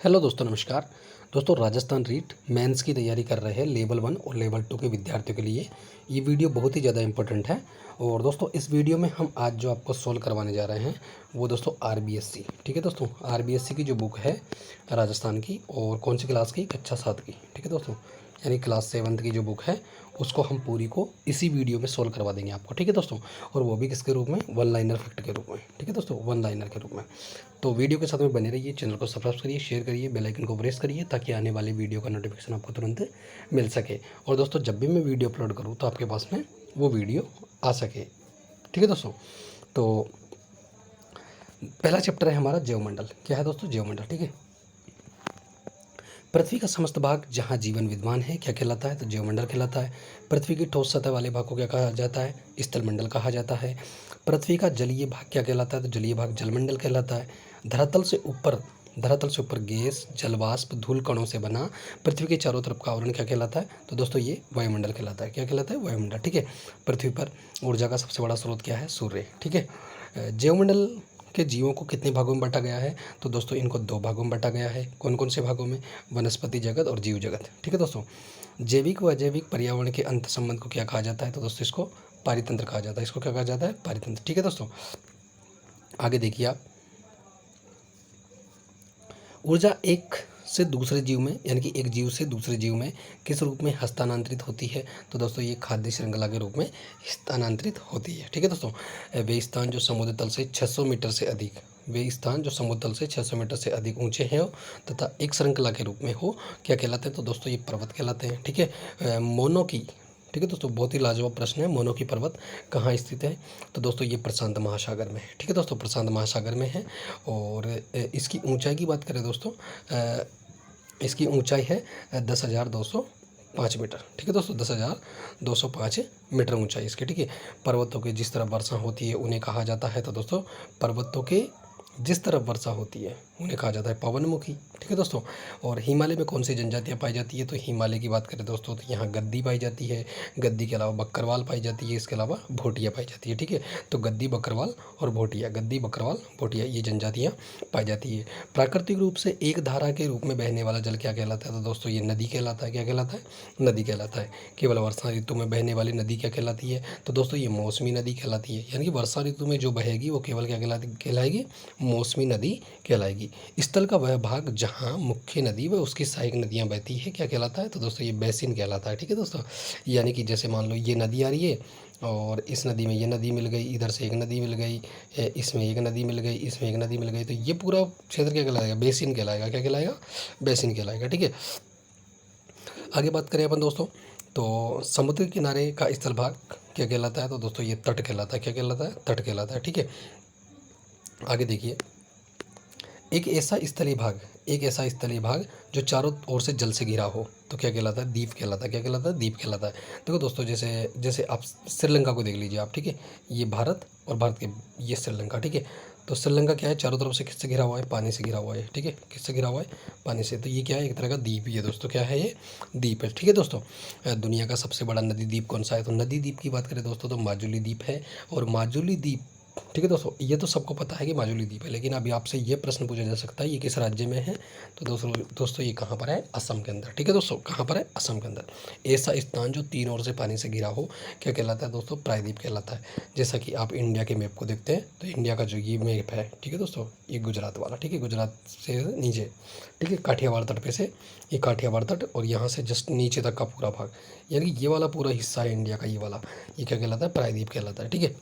Hello दोस्तों, नमस्कार। दोस्तों, राजस्थान रीट मेंस की तैयारी कर रहे हैं लेवल 1 और लेवल 2 के विद्यार्थियों के लिए ये वीडियो बहुत ही ज़्यादा इंपॉर्टेंट है। और दोस्तों, इस वीडियो में हम आज जो आपको सोल्व करवाने जा रहे हैं वो दोस्तों आरबीएससी, ठीक है दोस्तों। आरबीएससी की जो बुक है राजस्थान की, और कौन सी क्लास की, कक्षा 7 की, ठीक है दोस्तों, यानी क्लास 7 की जो बुक है उसको हम पूरी को इसी वीडियो में सोल्व करवा देंगे आपको, ठीक है दोस्तों। और वो भी किसके रूप में, वन लाइनर फैक्ट के रूप में, ठीक है दोस्तों, वन लाइनर के रूप में। तो वीडियो के साथ में बने रहिए, चैनल को सब्सक्राइब करिए, शेयर करिए, बेल आइकन को प्रेस करिए ताकि आने वाली वीडियो का नोटिफिकेशन आपको तुरंत मिल सके। और दोस्तों, जब भी मैं वीडियो अपलोड करूँ तो आपके पास में वो वीडियो आ सके, ठीक है दोस्तों। तो पहला चैप्टर है हमारा जैवमंडल। क्या है दोस्तों? जैवमंडल, ठीक है। पृथ्वी का समस्त भाग जहाँ जीवन विद्यमान है क्या कहलाता है? तो जैवमंडल कहलाता है। पृथ्वी की ठोस सतह वाले भाग को क्या कहा जाता है? स्थलमंडल कहा जाता है। पृथ्वी का जलीय भाग क्या कहलाता है? तो जलीय भाग जलमंडल कहलाता है। धरातल से ऊपर गैस, जलवाष्प, धूल कणों से बना पृथ्वी के चारों तरफ का आवरण क्या कहलाता है? तो दोस्तों ये वायुमंडल कहलाता है। क्या कहलाता है? वायुमंडल, ठीक है। पृथ्वी पर ऊर्जा का सबसे बड़ा स्रोत क्या है? सूर्य, ठीक है। जैवमंडल के जीवों को कितने भागों में बांटा गया है? तो दोस्तों इनको 2 भागों में बांटा गया है। कौन कौन से भागों में? वनस्पति जगत और जीव जगत, ठीक है दोस्तों। जैविक व अजैविक पर्यावरण के अंत संबंध को क्या कहा जाता है? तो दोस्तों इसको पारितंत्र कहा जाता है। इसको क्या कहा जाता है? पारितंत्र, ठीक है दोस्तों। आगे देखिए आप, ऊर्जा एक से दूसरे जीव में, यानी कि एक जीव से दूसरे जीव में किस रूप में हस्तांतरित होती है? तो दोस्तों ये खाद्य श्रृंखला के रूप में स्थानांतरित होती है, ठीक है दोस्तों। वे स्थान जो समुद्र तल से 600 मीटर से अधिक वे स्थान जो समुद्र तल से 600 मीटर से अधिक ऊंचे हैं तथा एक श्रृंखला के रूप में हो, क्या कहलाते हैं? तो दोस्तों ये पर्वत कहलाते हैं, ठीक है। मोनो की, ठीक है दोस्तों, बहुत ही लाजवाब प्रश्न है। मोनो की पर्वत कहाँ स्थित है? तो दोस्तों ये प्रशांत महासागर में है, ठीक है दोस्तों, प्रशांत महासागर में है। और इसकी ऊंचाई की बात करें दोस्तों, इसकी ऊंचाई है 10,205 मीटर, ठीक है दोस्तों, 10,205 मीटर ऊंचाई इसकी, ठीक है। पर्वतों के जिस तरफ वर्षा होती है उन्हें कहा जाता है, तो दोस्तों पर्वतों के जिस तरफ वर्षा होती है उन्हें कहा जाता है पवनमुखी, ठीक है दोस्तों। और हिमालय में कौन सी जनजातियाँ पाई जाती है? तो हिमालय की बात करें दोस्तों तो यहाँ गद्दी पाई जाती है। गद्दी के अलावा बकरवाल पाई जाती है। इसके अलावा भोटिया पाई जाती है, ठीक है। तो गद्दी, बकरवाल और भोटिया, गद्दी, बकरवाल, भोटिया, ये जनजातियाँ पाई जाती है। प्राकृतिक रूप से एक धारा के रूप में बहने वाला जल क्या कहलाता है? तो दोस्तों ये नदी कहलाता है। क्या कहलाता है? नदी कहलाता है। केवल वर्षा ऋतु में बहने वाली नदी क्या कहलाती है? तो दोस्तों ये मौसमी नदी कहलाती है। यानी कि वर्षा ऋतु में जो बहेगी वो केवल क्या कहलाएगी? मौसमी नदी कहलाएगी। स्थल का वह भाग जहाँ मुख्य नदी व उसकी सहायक नदियाँ बहती है क्या कहलाता है? तो दोस्तों ये बेसिन कहलाता है, ठीक है दोस्तों। यानी कि जैसे मान लो ये नदी आ रही है और इस नदी में ये नदी मिल गई, इधर से एक नदी मिल गई, इसमें एक नदी मिल गई, इसमें एक नदी मिल गई, तो ये पूरा क्षेत्र क्या कहलाएगा? बेसिन कहलाएगा। क्या कहलाएगा? बेसिन कहलाएगा, ठीक है। आगे बात करें अपन दोस्तों, तो समुद्र किनारे का स्थल भाग क्या कहलाता है? तो दोस्तों ये तट कहलाता है। क्या कहलाता है? तट कहलाता है, ठीक है। आगे देखिए, एक ऐसा स्थलीय भाग जो चारों ओर से जल से घिरा हो तो क्या कहलाता है? द्वीप कहलाता है। क्या कहलाता है? द्वीप कहलाता है। देखो दोस्तों, जैसे जैसे आप श्रीलंका को देख लीजिए आप, ठीक है। ये भारत और भारत के ये श्रीलंका, ठीक है। तो श्रीलंका क्या है? चारों तरफ से किससे घिरा हुआ है? पानी से घिरा हुआ है, ठीक है। किससे घिरा हुआ है? पानी से। तो ये क्या है? एक तरह का द्वीप ही है दोस्तों। क्या है? ये द्वीप है, ठीक है दोस्तों। दुनिया का सबसे बड़ा नदी द्वीप कौन सा है? तो नदी द्वीप की बात करें दोस्तों तो माजुली द्वीप है। और माजुली द्वीप, ठीक है दोस्तों, ये तो सबको पता है कि माजुली द्वीप है, लेकिन अभी आपसे ये प्रश्न पूछा जा सकता है ये किस राज्य में है? तो दोस्तों ये कहाँ पर है? असम के अंदर, ठीक है दोस्तों। कहाँ पर है? असम के अंदर। ऐसा स्थान जो तीन ओर से पानी से घिरा हो क्या कहलाता है दोस्तों? प्रायद्वीप कहलाता है। जैसा कि आप इंडिया के मैप को देखते हैं तो इंडिया का जो ये मैप है, ठीक है दोस्तों, ये गुजरात वाला, ठीक है, गुजरात से नीचे, ठीक है, काठियावाड़ तट पे से, ये काठियावाड़ तट और यहाँ से जस्ट नीचे तक का पूरा भाग, यानी ये वाला पूरा हिस्सा है इंडिया का, ये वाला, ये क्या कहलाता है? प्रायद्वीप कहलाता है, ठीक है।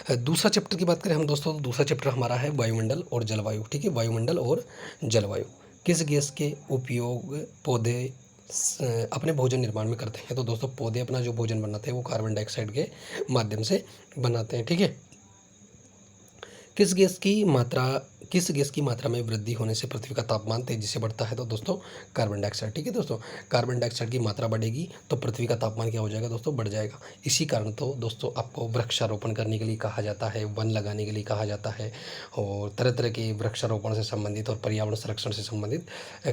दूसरा चैप्टर की बात करें हम दोस्तों तो दूसरा चैप्टर हमारा है वायुमंडल और जलवायु, ठीक है। वायुमंडल और जलवायु। किस गैस के उपयोग पौधे अपने भोजन निर्माण में करते हैं? तो दोस्तों पौधे अपना जो भोजन बनाते हैं वो कार्बन डाइऑक्साइड के माध्यम से बनाते हैं, ठीक है। किस गैस की मात्रा किस गैस की मात्रा में वृद्धि होने से पृथ्वी का तापमान तेजी से बढ़ता है? तो दोस्तों कार्बन डाइऑक्साइड, ठीक है दोस्तों। कार्बन डाइऑक्साइड की मात्रा बढ़ेगी तो पृथ्वी का तापमान क्या हो जाएगा दोस्तों? बढ़ जाएगा। इसी कारण तो दोस्तों आपको वृक्षारोपण करने के लिए कहा जाता है, वन लगाने के लिए कहा जाता है, और तरह तरह के वृक्षारोपण से संबंधित और पर्यावरण संरक्षण से संबंधित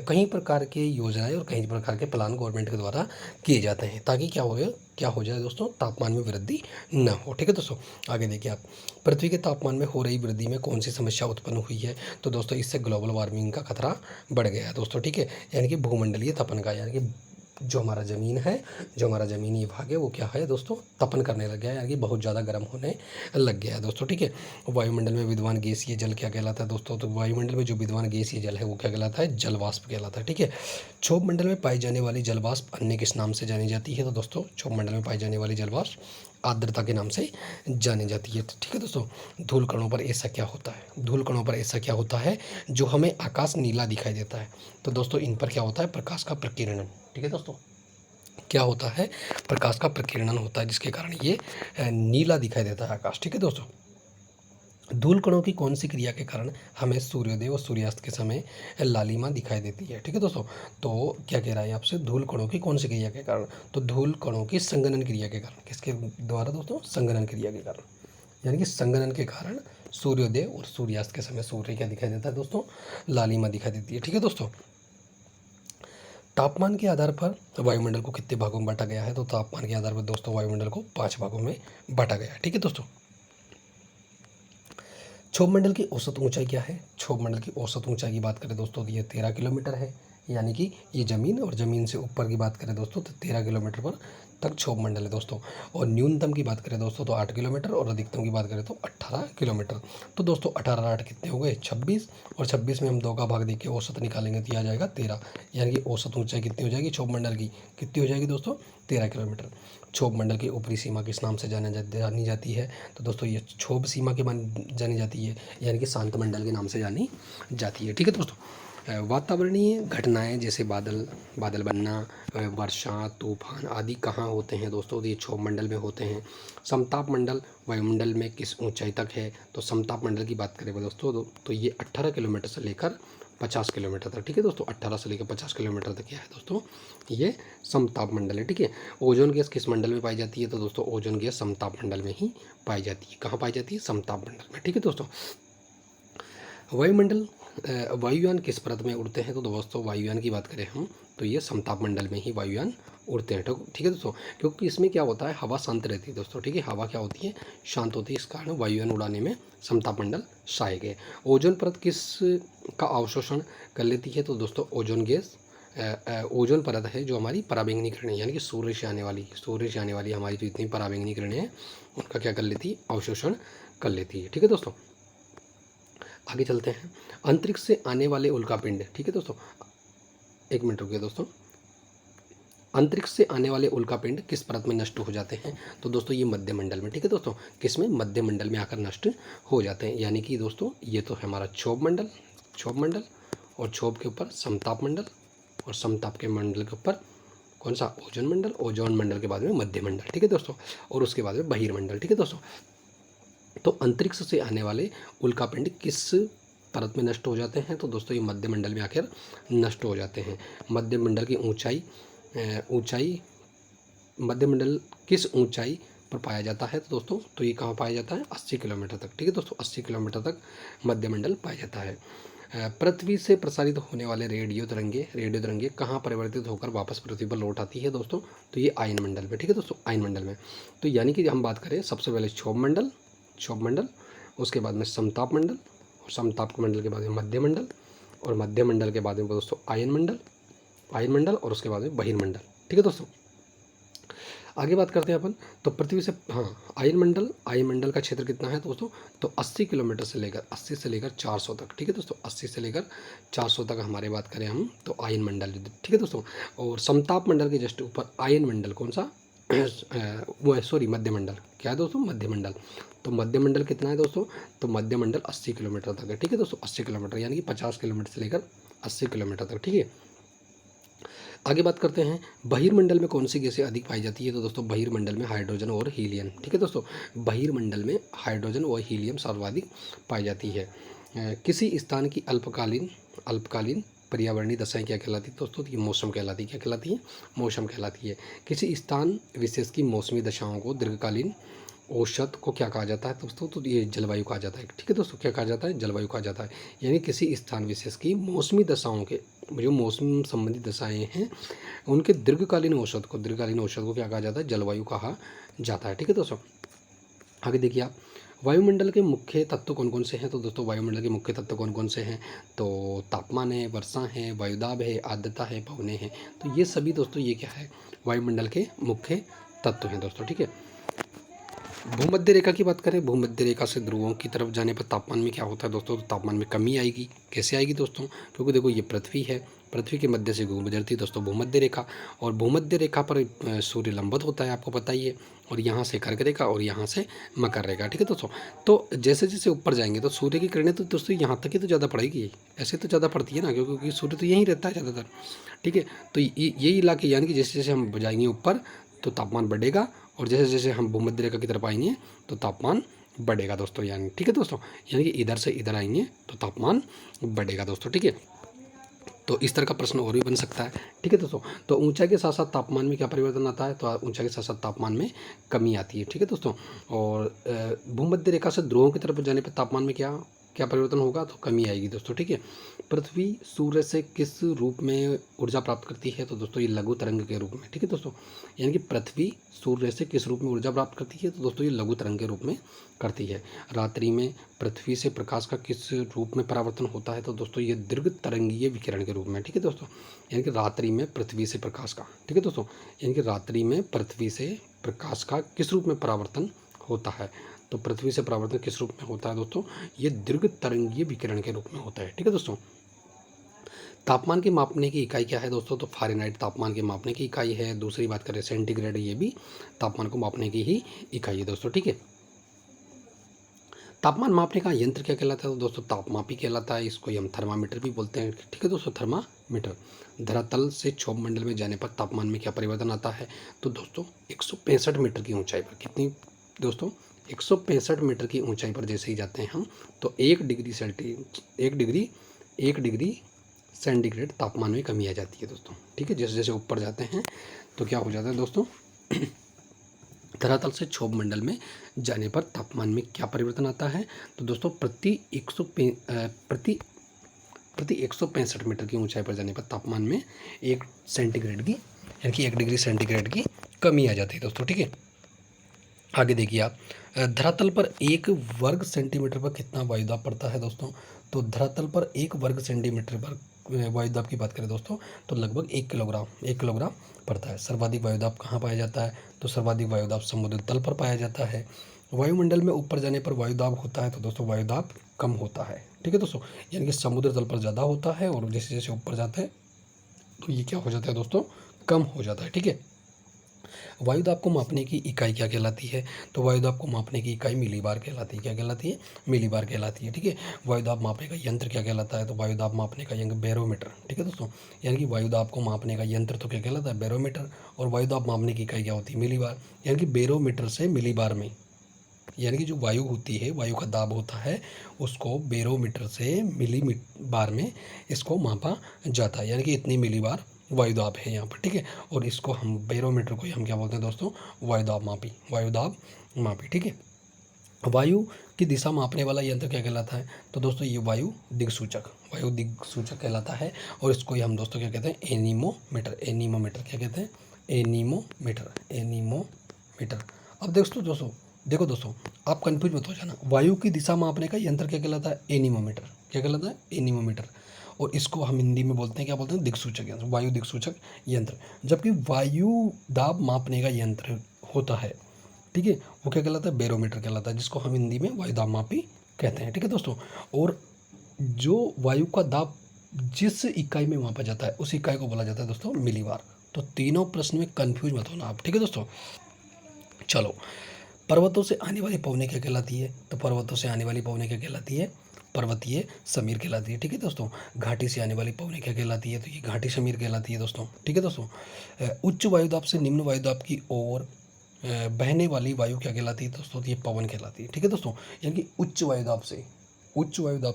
कई प्रकार के योजनाएं और कई प्रकार के प्लान गवर्नमेंट के द्वारा किए जाते हैं, ताकि क्या हो जाए दोस्तों? तापमान में वृद्धि न हो, ठीक है दोस्तों। आगे देखिए आप, पृथ्वी के तापमान में हो रही वृद्धि में कौन सी समस्या उत्पन्न हुई हुई है, तो दोस्तों इससे ग्लोबल वार्मिंग का खतरा बढ़ गया है दोस्तों, ठीक है। यानी कि भूमंडलीय तपन का, यानी कि जो हमारा ज़मीन है, जो हमारा ज़मीनी भाग है वो क्या है दोस्तों, तपन करने लग गया है, यानी कि बहुत ज़्यादा गर्म होने लग गया है दोस्तों, ठीक है। वायुमंडल में विद्यमान गैसीय जल क्या कहलाता है दोस्तों, तो वायुमंडल में जो विद्यमान गैसीय जल है वो क्या कहलाता है, जल वाष्प कहलाता है, ठीक है। क्षोभ मंडल में पाई जाने वाली जल वाष्प अन्य किस नाम से जानी जाती है, तो दोस्तों क्षोभ मंडल में पाई जाने वाली जल वाष्प आर्द्रता के नाम से जानी जाती है, ठीक है दोस्तों। धूल कणों पर ऐसा क्या होता है, धूल कणों पर ऐसा क्या होता है जो हमें आकाश नीला दिखाई देता है, तो दोस्तों इन पर क्या होता है, प्रकाश का प्रकीर्णन, ठीक है दोस्तों। क्या होता है, प्रकाश का प्रकीर्णन होता है, जिसके कारण ये नीला दिखाई देता है आकाश, ठीक है दोस्तों। धूल कणों की कौन सी क्रिया के कारण हमें सूर्योदय और सूर्यास्त के समय लालिमा दिखाई देती है, ठीक है दोस्तों। तो क्या कह रहा है आपसे, धूल कणों की कौन सी क्रिया के कारण, तो धूल कणों की संघनन क्रिया के कारण, किसके द्वारा दोस्तों, संघनन क्रिया के कारण, यानी कि संघनन के कारण सूर्योदय और सूर्यास्त के समय सूर्य क्या दिखाई देता है दोस्तों, लालिमा दिखाई देती है, ठीक है दोस्तों। तापमान के आधार पर वायुमंडल को कितने भागों में बांटा गया है, तो तापमान के आधार पर दोस्तों वायुमंडल को 5 भागों में बांटा गया है, ठीक है दोस्तों। क्षोभ मंडल की औसत ऊंचाई क्या है, क्षोभ मंडल की औसत ऊंचाई की बात करें दोस्तों तो ये 13 किलोमीटर है, यानी कि ये ज़मीन और ज़मीन से ऊपर की बात करें दोस्तों तो 13 किलोमीटर पर तक क्षोभ मंडल है दोस्तों। और न्यूनतम की बात करें दोस्तों तो 8 किलोमीटर और अधिकतम की बात करें तो 18 किलोमीटर। तो दोस्तों 18 8 कितने हो गए, 26, और 26 में हम 2 का भाग देख के औसत निकालेंगे तो आ जाएगा 13, यानी कि औसत ऊंचाई कितनी हो जाएगी क्षोभ मंडल की, कितनी हो जाएगी दोस्तों, 13 किलोमीटर। क्षोभ मंडल की ऊपरी सीमा किस नाम से जानी जाती है, तो दोस्तों ये क्षोभ सीमा के जानी जाती है, यानी कि शांत मंडल के नाम से जानी जाती है, ठीक है दोस्तों। वातावरणीय घटनाएं जैसे बादल बनना, वर्षा, तूफान आदि कहाँ होते हैं दोस्तों, तो ये क्षोभ मंडल में होते हैं। समताप मंडल वायुमंडल में किस ऊंचाई तक है, तो समताप मंडल की बात करें दोस्तों तो ये 18 किलोमीटर से लेकर 50 किलोमीटर तक, ठीक है दोस्तों। 18 से लेकर 50 किलोमीटर तक क्या है दोस्तों, ये समताप मंडल है, ठीक है। ओजोन गैस किस मंडल में पाई जाती है, तो दोस्तों ओजोन गैस समताप मंडल में ही पाई जाती है। कहाँ पाई जाती है, समताप मंडल में, ठीक है दोस्तों। वायुमंडल वायुयान किस परत में उड़ते हैं, तो दोस्तों वायुयान की बात करें हम तो ये समताप मंडल में ही वायुयान उड़ते हैं, ठीक है दोस्तों। क्योंकि इसमें क्या होता है, हवा शांत रहती है दोस्तों, ठीक है, हवा क्या होती है, शांत होती है, इस कारण वायुयान उड़ाने में समताप मंडल सहायक है। ओजोन परत किस का अवशोषण कर लेती है, तो दोस्तों ओजोन गैस ओजोन परत है जो हमारी पराबैंगनी किरणें, यानी कि सूर्य से आने वाली हमारी जो इतनी पराबैंगनी किरणें हैं उनका क्या कर लेती है, अवशोषण कर लेती है, ठीक है दोस्तों। आगे चलते हैं, अंतरिक्ष से आने वाले उल्कापिंड, ठीक है दोस्तों, एक मिनट रुकिए दोस्तों। अंतरिक्ष से आने वाले उल्कापिंड किस परत में नष्ट हो जाते हैं, तो दोस्तों ये मध्य मंडल में, ठीक है दोस्तों, किस में, मध्य मंडल में आकर नष्ट हो जाते हैं। यानी कि दोस्तों ये तो है हमारा क्षोभ मंडल और क्षोभ के ऊपर समताप मंडल और समताप के मंडल के ऊपर कौन सा, ओजोन मंडल के बाद में मध्य मंडल, ठीक है दोस्तों, और उसके बाद में बहिर्मंडल, ठीक है दोस्तों। तो अंतरिक्ष से आने वाले उल्कापिंड किस परत में नष्ट हो जाते हैं, तो दोस्तों ये मध्य मंडल में आकर नष्ट हो जाते हैं। मध्य मंडल की ऊंचाई मध्य मंडल किस ऊंचाई पर पाया जाता है, तो दोस्तों तो ये कहाँ पाया जाता है, 80 किलोमीटर तक, ठीक है दोस्तों, 80 किलोमीटर तक मध्य मंडल पाया जाता है। पृथ्वी से प्रसारित होने वाले रेडियो तरंगे कहाँ परिवर्तित होकर वापस पृथ्वी पर लौट आती है दोस्तों, तो ये आयन मंडल में, ठीक है दोस्तों, आयन मंडल में। तो यानी कि हम बात करें सबसे पहले क्षोभ मंडल, उसके बाद में समताप मंडल, और समताप मंडल के बाद में मध्य मंडल, और मध्य मंडल के बाद में दोस्तों आयन मंडल, और उसके बाद में बहिर्मंडल, ठीक है दोस्तों। आगे बात करते हैं अपन, तो पृथ्वी से आयन मंडल का क्षेत्र कितना है दोस्तों, तो 80 किलोमीटर से लेकर 400 तक, ठीक है दोस्तों, 80 से लेकर 400 तक हमारे बात करें हम तो आयन मंडल, ठीक है दोस्तों। और समताप मंडल के जस्ट ऊपर आयन मंडल कौन सा, मध्य मंडल, क्या है दोस्तों, मध्य मंडल। तो मध्य मंडल कितना है दोस्तों, तो मध्य मंडल 80 किलोमीटर तक है, ठीक है दोस्तों, 80 किलोमीटर, यानी कि 50 किलोमीटर से लेकर 80 किलोमीटर तक, ठीक है। आगे बात करते हैं, बहिर्मंडल में कौन सी गैसें अधिक पाई जाती है, तो दोस्तों बहिर्मंडल में हाइड्रोजन और हीलियम, ठीक है दोस्तों, बहिर्मंडल में हाइड्रोजन और हीलियम सर्वाधिक पाई जाती है। किसी स्थान की अल्पकालीन पर्यावरणीय दशाएं क्या कहलाती है दोस्तों, ये मौसम कहलाती है, क्या कहलाती है, मौसम कहलाती है। किसी स्थान विशेष की मौसमी दशाओं को दीर्घकालीन औसत को क्या कहा जाता है दोस्तों, तो ये जलवायु कहा जाता है, ठीक है दोस्तों, क्या कहा जाता है, जलवायु कहा जाता है। यानी किसी स्थान विशेष की मौसमी दशाओं के जो मौसम संबंधी दशाएं हैं उनके दीर्घकालीन औसत को क्या कहा जाता है, जलवायु कहा जाता है, ठीक है दोस्तों। आगे देखिए आप, वायुमंडल के मुख्य तत्व कौन-कौन से हैं? तो दोस्तों वायुमंडल के मुख्य तत्व कौन-कौन से हैं? तो तापमान है, वर्षा है, वायुदाब है, आर्द्रता है, पवनें हैं। तो ये सभी दोस्तों ये क्या है? वायुमंडल के मुख्य तत्व हैं दोस्तों, ठीक है। भूमध्य रेखा की बात करें, भूमध्य रेखा से ध्रुवों की तरफ जाने पर तापमान में क्या होता है दोस्तों? तो तापमान में कमी आएगी। कैसे आएगी दोस्तों? क्योंकि देखो ये पृथ्वी है, पृथ्वी के मध्य से गुजरती है दोस्तों भूमध्य रेखा, और भूमध्य रेखा पर सूर्य लंबवत होता है, आपको पता ही है, और यहाँ से कर्क रेखा और यहाँ से मकर रेखा, ठीक है दोस्तों। तो जैसे जैसे ऊपर जाएंगे तो सूर्य की किरणें तो दोस्तों यहाँ तक ही तो ज़्यादा पड़ेगी, ऐसे तो ज़्यादा पड़ती है ना, क्योंकि सूर्य तो यहीं रहता है ज़्यादातर, ठीक है। तो ये इलाके यानी कि जैसे जैसे हम जाएंगे ऊपर तो तापमान बढ़ेगा, और जैसे जैसे हम भूमध्य रेखा की तरफ आएंगे तो तापमान बढ़ेगा दोस्तों, यानी ठीक है दोस्तों, यानी कि इधर से इधर आएंगे तो तापमान बढ़ेगा दोस्तों, ठीक है। तो इस तरह का प्रश्न और भी बन सकता है, ठीक है दोस्तों। तो ऊंचाई के साथ साथ तापमान में क्या परिवर्तन आता है? तो ऊंचाई के साथ साथ तापमान में कमी आती है, ठीक है दोस्तों। और भूमध्य रेखा से ध्रुवों की तरफ जाने पर तापमान में क्या क्या परिवर्तन होगा? तो कमी आएगी दोस्तों, ठीक है। पृथ्वी सूर्य से किस रूप में ऊर्जा प्राप्त करती है? तो दोस्तों ये लघु तरंग के रूप में, ठीक है दोस्तों। यानी कि पृथ्वी सूर्य से किस रूप में ऊर्जा प्राप्त करती है? तो दोस्तों ये लघु तरंग के रूप में करती है। रात्रि में पृथ्वी से प्रकाश का किस रूप में परावर्तन होता है? तो दोस्तों ये दीर्घ तरंगीय विकिरण के रूप में, ठीक है दोस्तों। यानी कि रात्रि में पृथ्वी से प्रकाश का, ठीक है दोस्तों, यानी कि रात्रि में पृथ्वी से प्रकाश का किस रूप में परावर्तन होता है? तो पृथ्वी से परावर्तन किस रूप में होता है दोस्तों? ये दीर्घ तरंगीय विकिरण के रूप में होता है, ठीक है दोस्तों। तापमान की मापने की इकाई क्या है दोस्तों? तो फ़ारेनहाइट तापमान के मापने की इकाई है। दूसरी बात करें सेंटीग्रेड, ये भी तापमान को मापने की ही इकाई है दोस्तों, ठीक है। तापमान मापने का यंत्र क्या कहलाता है? तो दोस्तों तापमापी कहलाता है, इसको ही हम थर्मामीटर भी बोलते हैं, ठीक है दोस्तों, थर्मामीटर। धरातल से क्षोभ मंडल में जाने पर तापमान में क्या परिवर्तन आता है? तो दोस्तों 165 मीटर की ऊंचाई पर, कितनी दोस्तों? 165 मीटर की ऊंचाई पर जैसे ही जाते हैं हम, तो 1 डिग्री सेंटीग्रेड तापमान में कमी आ जाती है दोस्तों, ठीक है। जैसे जैसे ऊपर जाते हैं तो क्या हो जाता है दोस्तों? धरातल से क्षोभ मंडल में जाने पर तापमान में क्या परिवर्तन आता है? तो दोस्तों प्रति 165 मीटर की ऊंचाई पर जाने पर तापमान में 1 सेंटीग्रेड की, यानी कि 1 डिग्री सेंटीग्रेड की कमी आ जाती है दोस्तों, ठीक है। आगे देखिए आप, धरातल पर 1 वर्ग सेंटीमीटर पर कितना वायुदाब पड़ता है दोस्तों? तो धरातल पर 1 वर्ग सेंटीमीटर पर वायुदाब की बात करें दोस्तों तो लगभग 1 किलोग्राम पड़ता है। सर्वाधिक वायुदाब कहाँ पाया जाता है? तो सर्वाधिक वायुदाब समुद्र तल पर पाया जाता है। वायुमंडल में ऊपर जाने पर वायुदाब होता है तो दोस्तों वायुदाब कम होता है, ठीक है दोस्तों, यानी कि समुद्र तल पर ज़्यादा होता है, और जैसे जैसे ऊपर जाते हैं तो ये क्या हो जाता है दोस्तों? कम हो जाता है, ठीक है। वायुदाब को मापने की इकाई क्या कहलाती है? तो वायुदाब को मापने की इकाई मिलीबार कहलाती है। क्या कहलाती है? मिलीबार कहलाती है, ठीक है। वायुदाब मापने का यंत्र क्या कहलाता है? तो वायुदाब मापने का यंत्र बैरोमीटर, ठीक है दोस्तों। यानी कि वायुदाब को मापने का यंत्र तो क्या कहलाता है? बैरोमीटर। और वायुदाब मापने की इकाई क्या होती है? मिलीबार। यानी कि बैरोमीटर से मिलीबार में, यानी कि जो वायु होती है, वायु का दाब होता है, उसको बैरोमीटर से मिलीबार में इसको मापा जाता है, यानी कि इतनी मिलीबार वायुदाब है यहाँ पर, ठीक है। और इसको हम बैरोमीटर को ही हम क्या बोलते हैं दोस्तों? वायुदाब मापी, ठीक है। वायु की दिशा मापने वाला यंत्र क्या कहलाता है? तो दोस्तों ये वायु दिक्सूचक कहलाता है, और इसको ही हम दोस्तों क्या कहते हैं? एनीमोमीटर क्या कहते हैं? एनीमोमीटर। अब देखो दोस्तों, आप कंफ्यूज मत हो जाना। वायु की दिशा मापने का यंत्र क्या कहलाता है? एनीमोमीटर। क्या कहलाता है? एनीमोमीटर। और इसको हम हिंदी में बोलते हैं, क्या बोलते हैं? दिक्सूचक यंत्र, वायु दिक्सूचक यंत्र। जबकि वायु दाब मापने का यंत्र होता है, ठीक है, वो क्या कहलाता है? बैरोमीटर कहलाता है, जिसको हम हिंदी में वायुदाब मापी कहते हैं, ठीक है दोस्तों। और जो वायु का दाब जिस इकाई में मापा जाता है उस इकाई को बोला जाता है दोस्तों मिलीबार। तो तीनों प्रश्न में कंफ्यूज मत होना आप, ठीक है दोस्तों। चलो, पर्वतों से आने वाली पवनें क्या कहलाती है? तो पर्वतों से आने वाली पवनें क्या कहलाती है? पर्वतीय समीर कहलाती है, ठीक है दोस्तों। घाटी से आने वाली पवनें क्या कहलाती है? तो ये घाटी समीर कहलाती है दोस्तों, ठीक है दोस्तों। उच्च वायुदाब से निम्न वायुदाब की ओर बहने वाली वायु क्या कहलाती है दोस्तों? तो ये पवन कहलाती है, ठीक है दोस्तों। यानी कि उच्च वायुदाब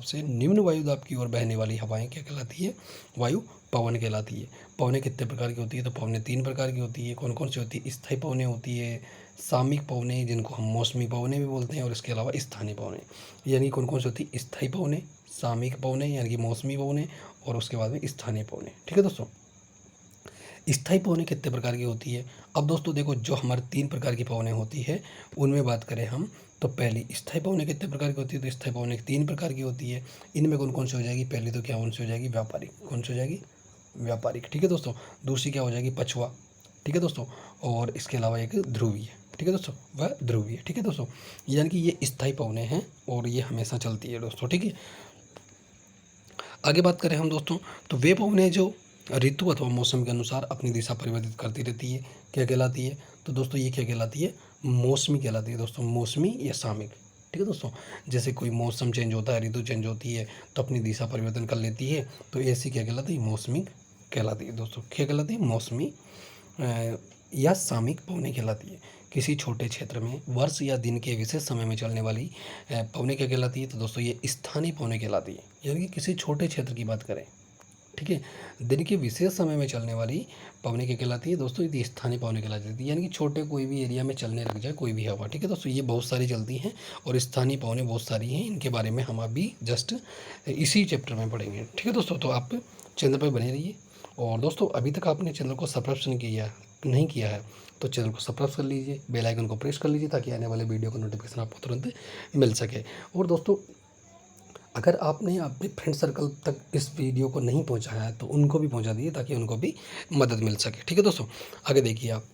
से निम्न वायुदाब की ओर बहने वाली हवाएं क्या कहलाती है? वायु पवन कहलाती है। पवनें कितने प्रकार की होती है? तो पवनें 3 प्रकार की होती है। कौन कौन सी होती है? स्थायी पवनें होती है, सामयिक पवनें जिनको हम मौसमी पवनें भी बोलते हैं, और इसके अलावा स्थानीय पवनें। यानी कौन कौन सी होती है? स्थायी पवनें, सामयिक पवनें यानी कि मौसमी पवनें, और उसके बाद में स्थानीय पवनें, ठीक है दोस्तों। स्थायी पवनें कितने प्रकार की होती है? अब दोस्तों देखो, जो हमारे 3 प्रकार की पवनें होती है उनमें बात करें हम, तो पहली स्थायी पवनें कितने प्रकार की होती है? तो स्थायी पवनें 3 प्रकार की होती है। इनमें कौन-कौन सी हो जाएगी? पहली तो क्या कौन सी हो जाएगी? व्यापारिक। कौन सी हो जाएगी? व्यापारिक, ठीक है दोस्तों। दूसरी क्या हो जाएगी? पछुआ, ठीक है दोस्तों। और इसके अलावा एक ध्रुवीय, ठीक है दोस्तों, वह ध्रुवीय, ठीक है दोस्तों। यानी कि ये स्थायी पवनें हैं और ये हमेशा चलती है दोस्तों, ठीक है। आगे बात करें हम दोस्तों, तो वे पवनें जो ऋतु अथवा मौसम के अनुसार अपनी दिशा परिवर्तित करती रहती है, क्या कहलाती है? तो दोस्तों ये क्या कहलाती है? मौसमी कहलाती है दोस्तों, मौसमी या सामयिक, ठीक है दोस्तों। जैसे कोई मौसम चेंज होता है, ऋतु चेंज होती है, तो अपनी दिशा परिवर्तन कर लेती है, तो ऐसी क्या कहलाती है? मौसमी कहलाती है दोस्तों। क्या कहलाती है? मौसमी या सामयिक पवनें कहलाती है। किसी छोटे क्षेत्र में वर्ष या दिन के विशेष समय में चलने वाली पवनें क्या कहलाती है? तो दोस्तों ये स्थानीय पवनें कहलाती है। यानी कि किसी छोटे क्षेत्र की बात करें, ठीक है, दिन के विशेष समय में चलने वाली पवनें क्या कहलाती है दोस्तों? ये स्थानीय पवनें कहलाती है। यानी कि छोटे कोई भी एरिया में चलने लग जाए कोई भी हवा, ठीक है दोस्तों, ये बहुत सारी चलती हैं और स्थानीय पवनें बहुत सारी हैं। इनके बारे में हम अभी जस्ट इसी चैप्टर में पढ़ेंगे, ठीक है दोस्तों। तो आप चैनल पर बने रहिए। और दोस्तों अभी तक आपने चैनल को सब्सक्राइब नहीं किया है तो चैनल को सब्सक्राइब कर लीजिए, बेल आइकन को प्रेस कर लीजिए, ताकि आने वाले वीडियो का नोटिफिकेशन आपको तुरंत मिल सके। और दोस्तों अगर आपने अपने फ्रेंड सर्कल तक इस वीडियो को नहीं पहुंचाया है तो उनको भी पहुंचा दीजिए, ताकि उनको भी मदद मिल सके, ठीक है दोस्तों। आगे देखिए आप,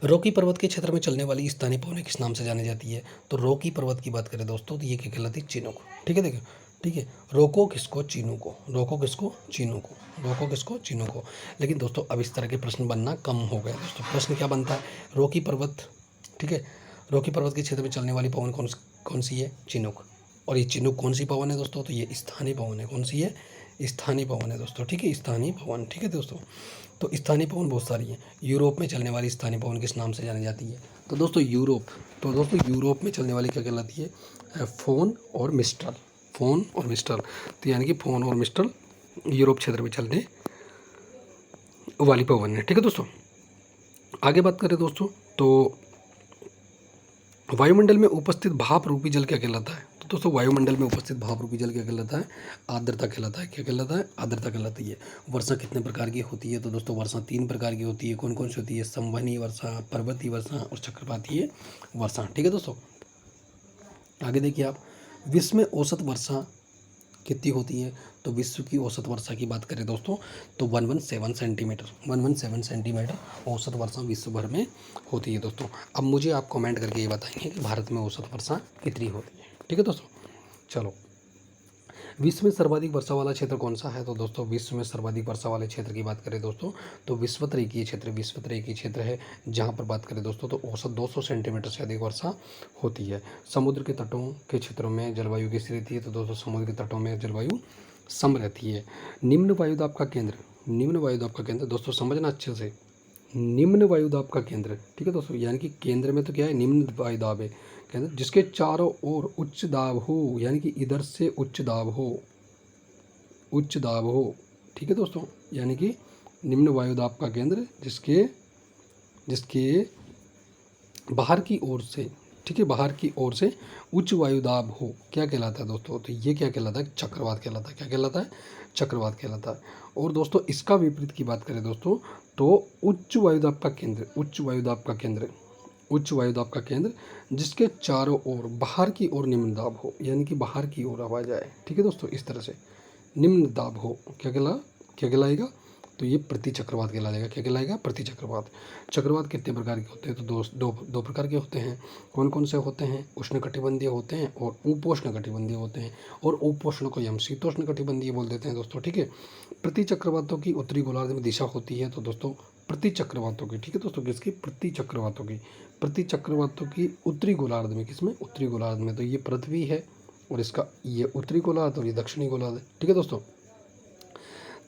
रॉकी पर्वत के क्षेत्र में चलने वाली स्थानीय पवनें किस नाम से जानी जाती है? तो रॉकी पर्वत की बात करें दोस्तों, तो ये क्या कहलाती है? चिनूक, ठीक है। देखिए, ठीक है, रोको किसको? चीनू को। रोको किसको? चीनू को। रोको किसको? चीनू को। लेकिन दोस्तों अब इस तरह के प्रश्न बनना कम हो गया दोस्तों। प्रश्न क्या बनता है? रॉकी पर्वत, ठीक है, रॉकी पर्वत के क्षेत्र में चलने वाली पवन कौन सी है? चिनूक। और ये चिनूक कौन सी पवन है दोस्तों? तो ये स्थानीय पवन है। कौन सी है? स्थानीय पवन है दोस्तों, ठीक है, स्थानीय पवन, ठीक है दोस्तों। तो स्थानीय पवन बहुत सारी हैं। यूरोप में चलने वाली स्थानीय पवन किस नाम से जानी जाती है? तो दोस्तों यूरोप में चलने वाली क्या कहलाती है? फोन और मिस्ट्रल। फोन और मिस्ट्रल, तो यानी कि फोन और मिस्ट्रल यूरोप क्षेत्र में चलने वाली पवन है, ठीक है दोस्तों। आगे बात करें दोस्तों, तो वायुमंडल में उपस्थित भाप रूपी जल क्या कहलाता है? तो दोस्तों वायुमंडल में उपस्थित भाप रूपी जल क्या कहलाता है? आर्द्रता कहलाता है। क्या कहलाता है? आर्द्रता कहलाती है। वर्षा कितने प्रकार की होती है? तो दोस्तों वर्षा 3 प्रकार की होती है। कौन कौन सी होती है? संवहनीय वर्षा, पर्वतीय वर्षा और चक्रवातीय वर्षा, ठीक है दोस्तों। आगे देखिए आप, विश्व में औसत वर्षा कितनी होती है? तो विश्व की औसत वर्षा की बात करें दोस्तों, तो 117 सेंटीमीटर, 117 सेंटीमीटर औसत वर्षा विश्व भर में होती है दोस्तों। अब मुझे आप कमेंट करके ये बताएंगे कि भारत में औसत वर्षा कितनी होती है, ठीक है दोस्तों। चलो, विश्व में सर्वाधिक वर्षा वाला क्षेत्र कौन सा है? तो दोस्तों विश्व में सर्वाधिक वर्षा वाले क्षेत्र की बात करें दोस्तों, तो विश्वतरेखीय क्षेत्र है। जहाँ पर बात करें दोस्तों, तो औसत 200 सेंटीमीटर से अधिक वर्षा होती है। समुद्र के तटों के क्षेत्रों में जलवायु कैसी रहती है? तो दोस्तों समुद्र के तटों में जलवायु सम रहती है। निम्न वायुदाब का केंद्र दोस्तों समझना अच्छे से, निम्न वायुदाब का केंद्र, ठीक है दोस्तों, यानी कि केंद्र में तो क्या है? निम्न वायुदाब है केंद्र, जिसके चारों ओर उच्च दाब हो, यानी कि इधर से उच्च दाब हो, ठीक है दोस्तों। यानी कि निम्न वायुदाब का केंद्र जिसके बाहर की ओर से, ठीक है, बाहर की ओर से उच्च वायुदाब हो, क्या कहलाता है दोस्तों? तो ये क्या कहलाता है? चक्रवात कहलाता है। क्या कहलाता है? चक्रवात कहलाता है। और दोस्तों इसका विपरीत की बात करें दोस्तों, तो उच्च वायुदाब का केंद्र जिसके चारों ओर बाहर की ओर निम्न दाब हो, यानी कि बाहर की ओर हवा जाए, ठीक है दोस्तों, इस तरह से निम्न दाब हो, क्या कहलाएगा? तो ये प्रति चक्रवात कहलाएगा। क्या कहलाएगा? प्रति चक्रवात। चक्रवात कितने प्रकार के होते हैं? तो दो प्रकार के होते हैं। कौन कौन से होते हैं? उष्णकटिबंधीय होते हैं और उपोष्णकटिबंधीय होते हैं। और उपोष्ण को हम शीतोष्णकटिबंधीय बोल देते हैं दोस्तों, ठीक है। प्रति चक्रवातों की उत्तरी गोलार्ध में दिशा होती है, तो दोस्तों प्रति चक्रवातों की, ठीक है दोस्तों, किसकी? प्रति चक्रवातों की उत्तरी गोलार्ध में, किसमें? उत्तरी गोलार्ध में। तो ये पृथ्वी है और इसका ये उत्तरी गोलार्ध और ये दक्षिणी गोलार्ध है, ठीक है दोस्तों।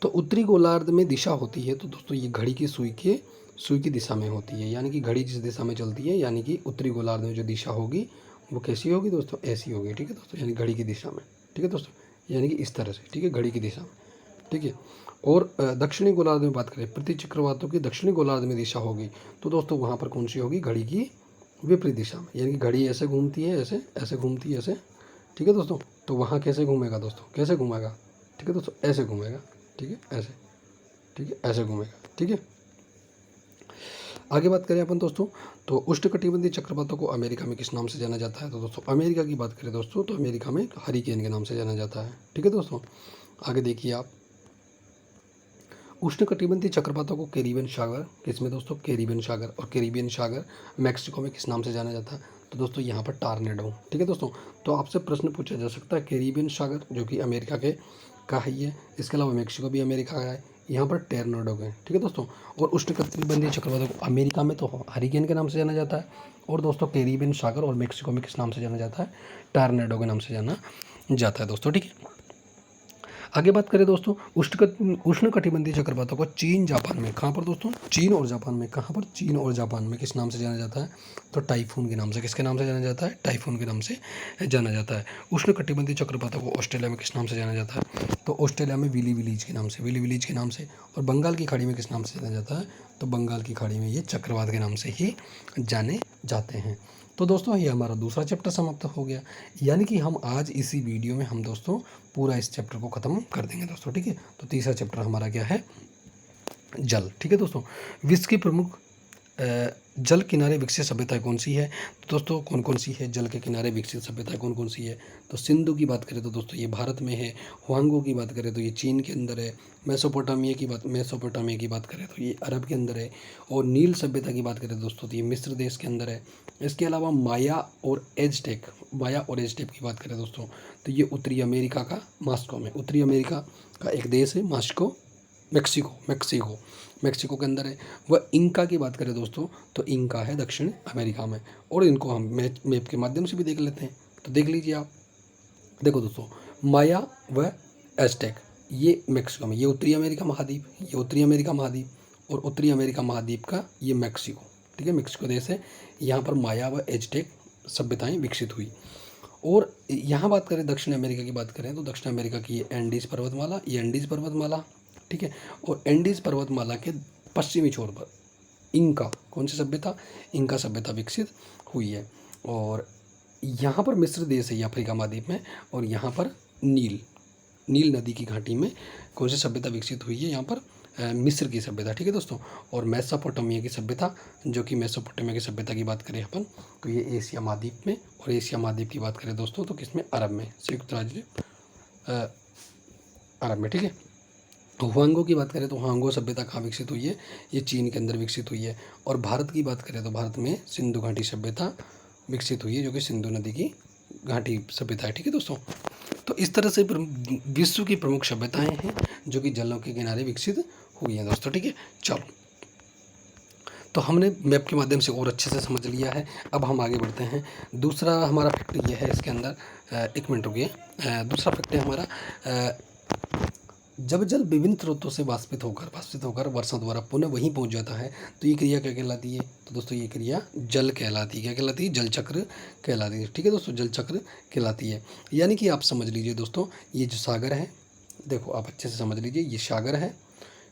तो उत्तरी गोलार्ध में दिशा होती है, तो दोस्तों ये घड़ी की सुई की दिशा में होती है, यानी कि घड़ी जिस दिशा में चलती है, यानी कि उत्तरी गोलार्ध में जो दिशा होगी वो कैसी होगी दोस्तों? ऐसी होगी, ठीक है दोस्तों, यानी घड़ी की दिशा में, ठीक है दोस्तों, यानी कि इस तरह से, ठीक है, घड़ी की दिशा में, ठीक है। और दक्षिणी गोलार्ध में बात करें, प्रति चक्रवातों की दक्षिणी गोलार्ध में दिशा होगी, तो दोस्तों वहाँ पर कौन सी होगी? घड़ी की विपरीत दिशा में, यानी कि घड़ी ऐसे घूमती है, ऐसे घूमती है, ऐसे, ठीक है दोस्तों। तो वहाँ कैसे घूमेगा दोस्तों? कैसे घूमेगा? ठीक है दोस्तों, ऐसे घूमेगा, ठीक है, ऐसे, ठीक है, ऐसे घूमेगा। ठीक है, आगे बात करें अपन दोस्तों, तो उष्णकटिबंधीय चक्रवातों को अमेरिका में किस नाम से जाना जाता है? तो दोस्तों अमेरिका की बात करें दोस्तों, तो अमेरिका में हरिकेन के नाम से जाना जाता है। ठीक है दोस्तों, आगे देखिए आप, उष्णकटिबंधीय चक्रवातों को कैरिबियन सागर, किसमें दोस्तों? कैरिबियन सागर। और कैरिबियन सागर मैक्सिको में किस नाम से जाना जाता है? तो दोस्तों यहाँ पर टार्नेडो। ठीक है दोस्तों, तो आपसे प्रश्न पूछा जा सकता है, कैरिबियन सागर जो कि अमेरिका के का है ये, इसके अलावा मैक्सिको भी अमेरिका का है, यहाँ पर टर्नेडो है। ठीक है दोस्तों, और उष्णकटिबंधीय चक्रवातों को अमेरिका में तो हरिकेन के नाम से जाना जाता है, और दोस्तों कैरिबियन सागर और मैक्सिको में किस नाम से जाना जाता है? टर्नेडो के नाम से जाना जाता है दोस्तों। ठीक है, आगे बात करें दोस्तों, उष्णकटिबंधीय चक्रवातों को चीन जापान में, कहाँ पर दोस्तों? चीन और जापान में। कहाँ पर? चीन और जापान में किस नाम से जाना जाता है? तो टाइफून के नाम से। किसके नाम से जाना जाता है? टाइफून के नाम से जाना जाता है। उष्णकटिबंधीय चक्रवातों को ऑस्ट्रेलिया में किस नाम से जाना जाता है? तो ऑस्ट्रेलिया में विली विलीज के नाम से, विली विलीज के नाम से। और बंगाल की खाड़ी में किस नाम से जाना जाता है? तो बंगाल की खाड़ी में ये चक्रवात के नाम से ही जाने जाते हैं। तो दोस्तों ये हमारा दूसरा चैप्टर समाप्त हो गया, यानी कि हम आज इसी वीडियो में हम दोस्तों पूरा इस चैप्टर को ख़त्म कर देंगे दोस्तों। ठीक है, तो तीसरा चैप्टर हमारा क्या है? जल। ठीक है दोस्तों, विश्व की प्रमुख जल किनारे विकसित सभ्यता कौन सी है? तो दोस्तों कौन कौन सी है जल के किनारे विकसित सभ्यता कौन कौन सी है? तो सिंधु की बात करें तो दोस्तों ये भारत में है, हुआंगो की बात करें तो ये चीन के अंदर है, मेसोपोटामिया की बात करें तो ये अरब के अंदर है, और नील सभ्यता की बात करें दोस्तों तो ये मिस्र देश के अंदर है। इसके अलावा माया और एज़टेक की बात करें दोस्तों तो ये उत्तरी अमेरिका का मास्को में, उत्तरी अमेरिका का एक देश है मास्को, मैक्सिको के अंदर है। वह इंका की बात करें दोस्तों तो इंका है दक्षिण अमेरिका में, और इनको हम मैप के माध्यम से भी देख लेते हैं। तो देख लीजिए आप, देखो दोस्तों, माया व एज़टेक ये मैक्सिको में, ये उत्तरी अमेरिका महाद्वीप, और उत्तरी अमेरिका महाद्वीप का ये मैक्सिको। ठीक है, मैक्सिको देश है, यहाँ पर माया व एज़टेक सभ्यताएं विकसित हुई। और यहाँ बात करें दक्षिण अमेरिका की बात करें तो दक्षिण अमेरिका की ये एंडीज़ पर्वतमाला, ठीक है, और एंडीज़ पर्वतमाला के पश्चिमी छोर पर इंका, कौन सी सभ्यता? इंका सभ्यता विकसित हुई है। और यहाँ पर मिस्र देश है ये अफ्रीका महाद्वीप में, और यहाँ पर नील नदी की घाटी में कौन सी सभ्यता विकसित हुई है? यहाँ पर मिस्र की सभ्यता। ठीक है दोस्तों, और मेसोपोटामिया की सभ्यता, जो कि मेसोपोटामिया की सभ्यता की बात करें अपन तो ये एशिया महाद्वीप में, और एशिया महाद्वीप की बात करें दोस्तों तो किसमें? अरब में, संयुक्त राज्य अरब में। ठीक है, हुआंगो की बात करें तो हुआंगो सभ्यता कहाँ विकसित हुई है? ये चीन के अंदर विकसित हुई है। और भारत की बात करें तो भारत में सिंधु घाटी सभ्यता विकसित हुई है, जो कि सिंधु नदी की घाटी सभ्यता है। ठीक है दोस्तों, तो इस तरह से विश्व की प्रमुख सभ्यताएं हैं जो कि जलों के किनारे विकसित हुई हैं दोस्तों। ठीक है, चलो, तो हमने मैप के माध्यम से और अच्छे से समझ लिया है। अब हम आगे बढ़ते हैं। दूसरा हमारा फैक्ट ये है इसके अंदर, एक मिनट रुकिए, दूसरा फैक्ट है हमारा, जब जल विभिन्न स्रोतों से वाष्पित होकर वर्षा द्वारा पुनः वहीं पहुंच जाता है तो ये क्रिया क्या कहलाती है? तो दोस्तों ये क्रिया जल कहलाती है। क्या कहलाती है? जल चक्र कहलाती है। ठीक है दोस्तों, जल चक्र कहलाती है। यानी कि आप समझ लीजिए दोस्तों, ये जो सागर है, देखो आप अच्छे से समझ लीजिए, ये सागर है।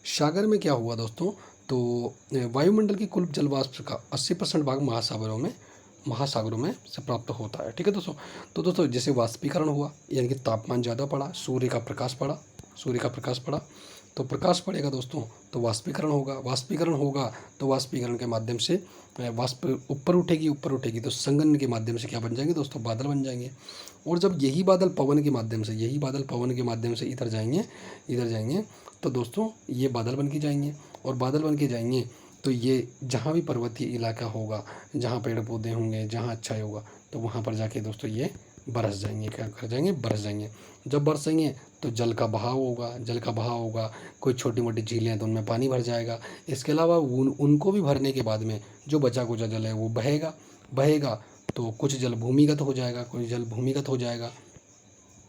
सागर में क्या हुआ दोस्तों, तो वायुमंडल की कुल जल वाष्प का 80% भाग महासागरों में से प्राप्त होता है। ठीक है दोस्तों, तो दोस्तों जैसे वाष्पीकरण हुआ, यानी कि तापमान ज़्यादा पड़ा, सूर्य का प्रकाश पड़ा, तो प्रकाश पड़ेगा दोस्तों तो वाष्पीकरण होगा, तो वाष्पीकरण के माध्यम से वाष्प ऊपर उठेगी तो संघनन के माध्यम से क्या बन जाएंगे दोस्तों? बादल बन जाएंगे। और जब यही बादल पवन के माध्यम से इधर जाएंगे तो दोस्तों ये बादल बन के जाएंगे, और बादल बन के जाएंगे तो ये जहाँ भी पर्वतीय इलाका होगा, जहाँ पेड़ पौधे होंगे, जहाँ अच्छा होगा, तो वहाँ पर जाके दोस्तों ये बरस जाएंगे। क्या कर जाएंगे? बरस जाएंगे। जब बरसेंगे तो जल का बहाव होगा, कोई छोटी मोटी झीलें हैं तो उनमें पानी भर जाएगा। इसके अलावा उनको भी भरने के बाद में जो बचा कुचा जल है वो बहेगा, तो कुछ जल भूमिगत हो जाएगा,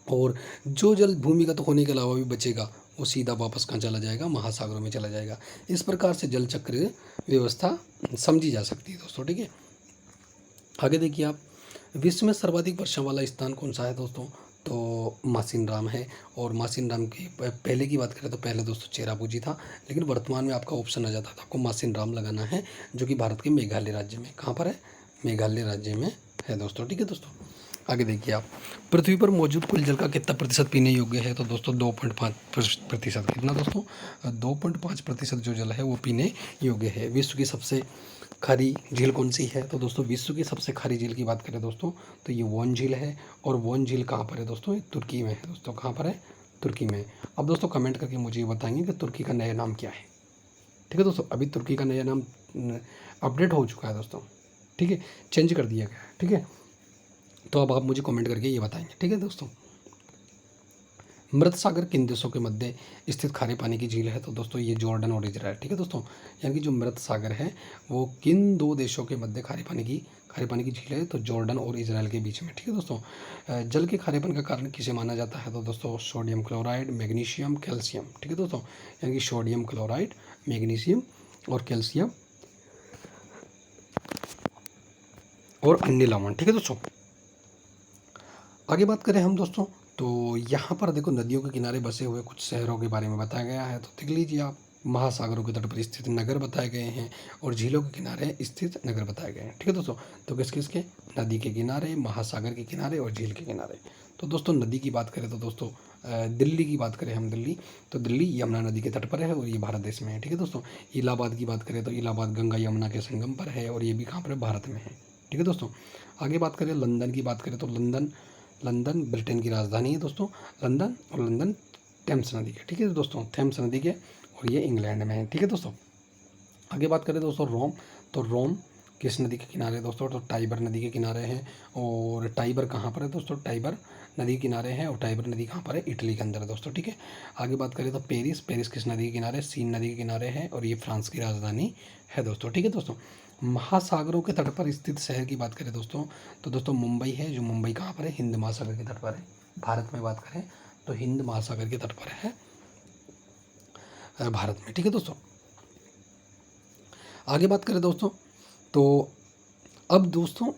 और जो जल भूमिगत होने के अलावा भी बचेगा वो सीधा वापस कहाँ चला जाएगा? महासागरों में चला जाएगा। इस प्रकार से जल चक्र व्यवस्था समझी जा सकती है दोस्तों। ठीक है, आगे देखिए आप, विश्व में सर्वाधिक वर्षा वाला स्थान कौन सा है दोस्तों? तो मासिनराम है। और मासिनराम की पहले की बात करें तो पहले दोस्तों चेरापूंजी था, लेकिन वर्तमान में आपका ऑप्शन आ जाता था, आपको मासिनराम लगाना है, जो कि भारत के मेघालय राज्य में, कहाँ पर है? मेघालय राज्य में है दोस्तों। ठीक है दोस्तों, आगे देखिए आप, पृथ्वी पर मौजूद कुल जल का कितना प्रतिशत पीने योग्य है? तो दोस्तों 2.5% कितना दोस्तों? 2.5% जो जल है वो पीने योग्य है। विश्व की सबसे खारी झील कौन सी है? तो दोस्तों विश्व की सबसे खारी झील की बात करें दोस्तों तो ये वोन झील है। और वोन झील कहाँ पर है दोस्तों? ये तुर्की में है दोस्तों। कहाँ पर है? तुर्की में। अब दोस्तों कमेंट करके मुझे ये बताएंगे कि तुर्की का नया नाम क्या है। ठीक है दोस्तों, अभी तुर्की का नया नाम अपडेट हो चुका है दोस्तों। ठीक है, चेंज कर दिया गया है। ठीक है, तो अब आप मुझे कमेंट करके ये बताएंगे। ठीक है दोस्तों, मृत सागर किन देशों के मध्य स्थित खारे पानी की झील है? तो दोस्तों ये जॉर्डन और इजराइल। ठीक है दोस्तों, यानी कि जो मृत सागर है वो किन दो देशों के मध्य खारे पानी की झील है? तो जॉर्डन और इजराइल के बीच में। ठीक है दोस्तों, जल के खारेपन का कारण किसे माना जाता है? तो दोस्तों सोडियम क्लोराइड, मैग्नीशियम, कैल्शियम। ठीक है दोस्तों, यानी कि सोडियम क्लोराइड, मैग्नीशियम और कैल्शियम और अन्य लवण। ठीक है दोस्तों, आगे बात करें हम दोस्तों तो यहाँ पर देखो नदियों के किनारे बसे हुए कुछ शहरों के बारे में बताया गया है। तो देख लीजिए आप, महासागरों के तट पर स्थित नगर बताए गए हैं और झीलों के किनारे स्थित नगर बताए गए हैं। ठीक है दोस्तों, तो किस किस के? नदी के किनारे, महासागर के किनारे और झील के किनारे। तो दोस्तों नदी की बात करें तो दोस्तों दिल्ली की बात करें हम, दिल्ली तो दिल्ली यमुना नदी के तट पर है और ये भारत देश में है। ठीक है दोस्तों, इलाहाबाद की बात करें तो इलाहाबाद गंगा यमुना के संगम पर है और ये भी कहाँ पर है? भारत में है। ठीक है दोस्तों, आगे बात करें लंदन की बात करें तो लंदन ब्रिटेन की राजधानी है दोस्तों। लंदन थेम्स नदी के। ठीक है दोस्तों, थेम्स नदी के और ये इंग्लैंड में है। ठीक है दोस्तों, आगे बात करें दोस्तों रोम, तो रोम किस नदी के किनारे दोस्तों? तो टाइबर नदी के किनारे है। और टाइबर कहाँ पर है दोस्तों? टाइबर नदी के किनारे है और टाइबर नदी कहाँ पर है? इटली के अंदर है दोस्तों। ठीक है, आगे बात करें तो पेरिस किस नदी के किनारे? सीन नदी के किनारे है और ये फ्रांस की राजधानी है दोस्तों। ठीक है दोस्तों, महासागरों के तट पर स्थित शहर की बात करें दोस्तों तो दोस्तों मुंबई है। जो मुंबई कहाँ पर है? हिंद महासागर के तट पर है। भारत में बात करें तो हिंद महासागर के तट पर है भारत में। ठीक है दोस्तों, आगे बात करें दोस्तों तो अब दोस्तों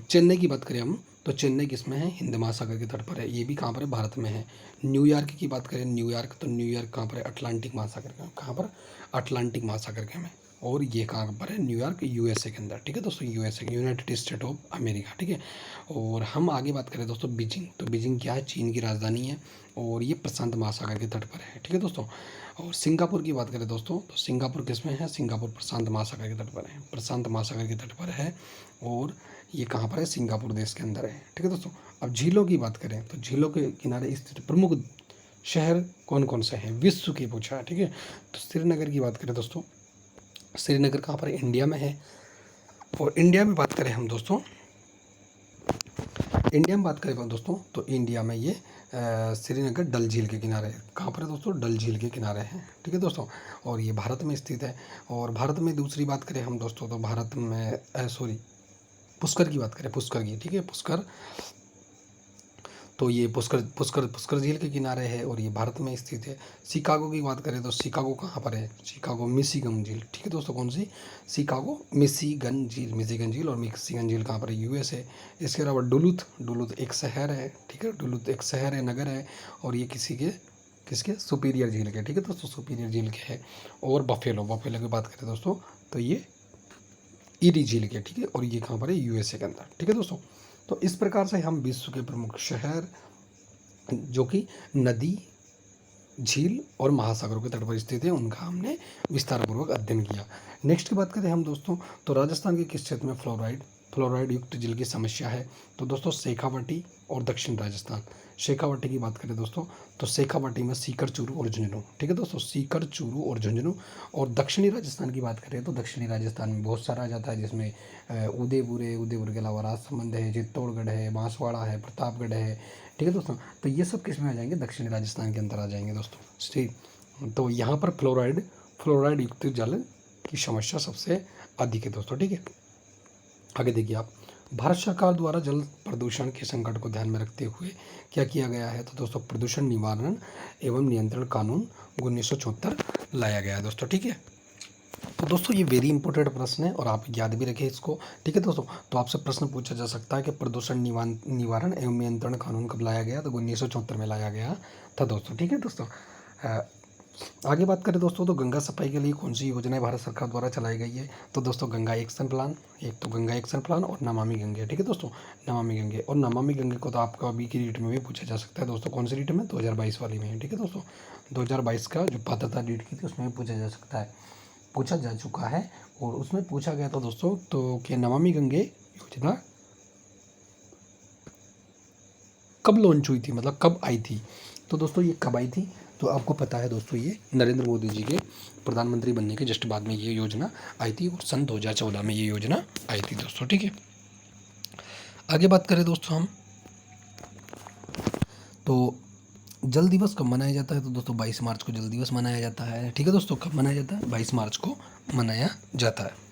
चेन्नई की बात करें हम तो चेन्नई किस में है? हिंद महासागर के तट पर है। ये भी कहाँ पर है? भारत में है। न्यूयॉर्क की बात करें, न्यूयॉर्क तो न्यूयॉर्क कहाँ पर है? अटलांटिक महासागर का। कहाँ पर? अटलांटिक महासागर के में। और ये कहाँ पर है? न्यूयॉर्क यूएसए के अंदर। ठीक है दोस्तों, USA, United state of America. ठीक है, और हम आगे बात करें दोस्तों बीजिंग, तो बीजिंग क्या है? चीन की राजधानी है और ये प्रशांत महासागर के तट पर है। ठीक है दोस्तों, और सिंगापुर की बात करें दोस्तों तो सिंगापुर किस में है? सिंगापुर प्रशांत महासागर के तट पर है। प्रशांत महासागर के तट पर है और ये कहाँ पर है? सिंगापुर देश के अंदर है। ठीक है दोस्तों, अब झीलों की बात करें तो झीलों के किनारे स्थित प्रमुख शहर कौन कौन से हैं विश्व की पूछा है। ठीक है, तो श्रीनगर की बात करें दोस्तों, श्रीनगर कहाँ पर है? इंडिया में है। और इंडिया में बात करें हम दोस्तों, इंडिया में बात करें दोस्तों तो इंडिया में ये श्रीनगर डल झील के किनारे है। कहाँ पर है दोस्तों? डल झील के किनारे है। ठीक है दोस्तों, और ये भारत में स्थित है। और भारत में दूसरी बात करें हम दोस्तों तो भारत में पुष्कर की बात करें, पुष्कर की। ठीक है, पुष्कर तो ये पुष्कर झील के किनारे है और ये भारत में स्थित है। शिकागो की बात करें तो शिकागो कहाँ पर है? शिकागो मिशिगन झील। ठीक है दोस्तों, कौन सी? शिकागो मिशिगन झील और मिशिगन झील कहाँ पर है? यूएस है। इसके अलावा डुलुथ एक शहर है। ठीक है, डुलुथ एक शहर है, नगर है और ये किसके? सुपीरियर झील के। ठीक है दोस्तों, सुपीरियर झील के है। और बफेलो की बात करें दोस्तों तो ये ईरी झील के। ठीक है, और ये कहाँ पर है? यूएसए के अंदर। ठीक है दोस्तों, तो इस प्रकार से हम विश्व के प्रमुख शहर जो कि नदी, झील और महासागरों के तट पर स्थित है उनका हमने विस्तारपूर्वक अध्ययन किया। नेक्स्ट की बात करें हम दोस्तों तो राजस्थान के किस क्षेत्र में फ्लोराइड युक्त जल की समस्या है? तो दोस्तों शेखावाटी और दक्षिण राजस्थान। शेखावाटी की बात करें दोस्तों तो शेखावाटी में सीकर, चूरू और झुंझुनू। ठीक है दोस्तों, सीकर, चूरू और झुंझुनू। और दक्षिणी राजस्थान की बात करें तो दक्षिणी राजस्थान में बहुत सारा आ जाता है, जिसमें उदयपुर के अलावा राजसमंद है, चित्तौड़गढ़ है, बांसवाड़ा है, प्रतापगढ़ है। ठीक है दोस्तों, तो ये सब किस में आ जाएंगे? दक्षिणी राजस्थान के अंदर आ जाएंगे दोस्तों। ठीक, तो यहाँ पर फ्लोराइड युक्त जल की समस्या सबसे अधिक है दोस्तों। ठीक है, आगे देखिए आप, भारत सरकार द्वारा जल प्रदूषण के संकट को ध्यान में रखते हुए क्या किया गया है? तो दोस्तों प्रदूषण निवारण एवं नियंत्रण कानून 1974 लाया गया है दोस्तों। ठीक है, तो दोस्तों ये वेरी इंपॉर्टेंट प्रश्न है और आप याद भी रखें इसको। ठीक है दोस्तों, तो आपसे प्रश्न पूछा जा सकता है कि प्रदूषण निवारण एवं नियंत्रण कानून कब लाया गया? तो 1974 में लाया गया था दोस्तों। ठीक है दोस्तों, आगे बात करें दोस्तों तो गंगा सफाई के लिए कौन सी योजनाएं भारत सरकार द्वारा चलाई गई है, तो दोस्तों गंगा एक्शन प्लान, एक तो गंगा एक्शन प्लान और नमामि गंगे, ठीक है दोस्तों, नमामि गंगे। और नमामि गंगे को तो आपको अभी की रीट में भी पूछा जा सकता है दोस्तों, कौन सी रीट में, 2022 वाली में, ठीक है दोस्तों, 2022 का जो पात्रता रीट की थी उसमें भी पूछा जा सकता है, पूछा जा चुका है। और उसमें पूछा गया था दोस्तों तो कि नमामि गंगे योजना कब लॉन्च हुई थी, मतलब कब आई थी, तो दोस्तों ये कब आई थी, तो आपको पता है दोस्तों ये नरेंद्र मोदी जी के प्रधानमंत्री बनने के जस्ट बाद में ये योजना आई थी और सन 2014 में ये योजना आई थी दोस्तों, ठीक है। आगे बात करें दोस्तों हम, तो जल दिवस कब मनाया जाता है, तो दोस्तों 22 मार्च को जल दिवस मनाया जाता है, ठीक है दोस्तों। कब मनाया जाता है, 22 मार्च को मनाया जाता है।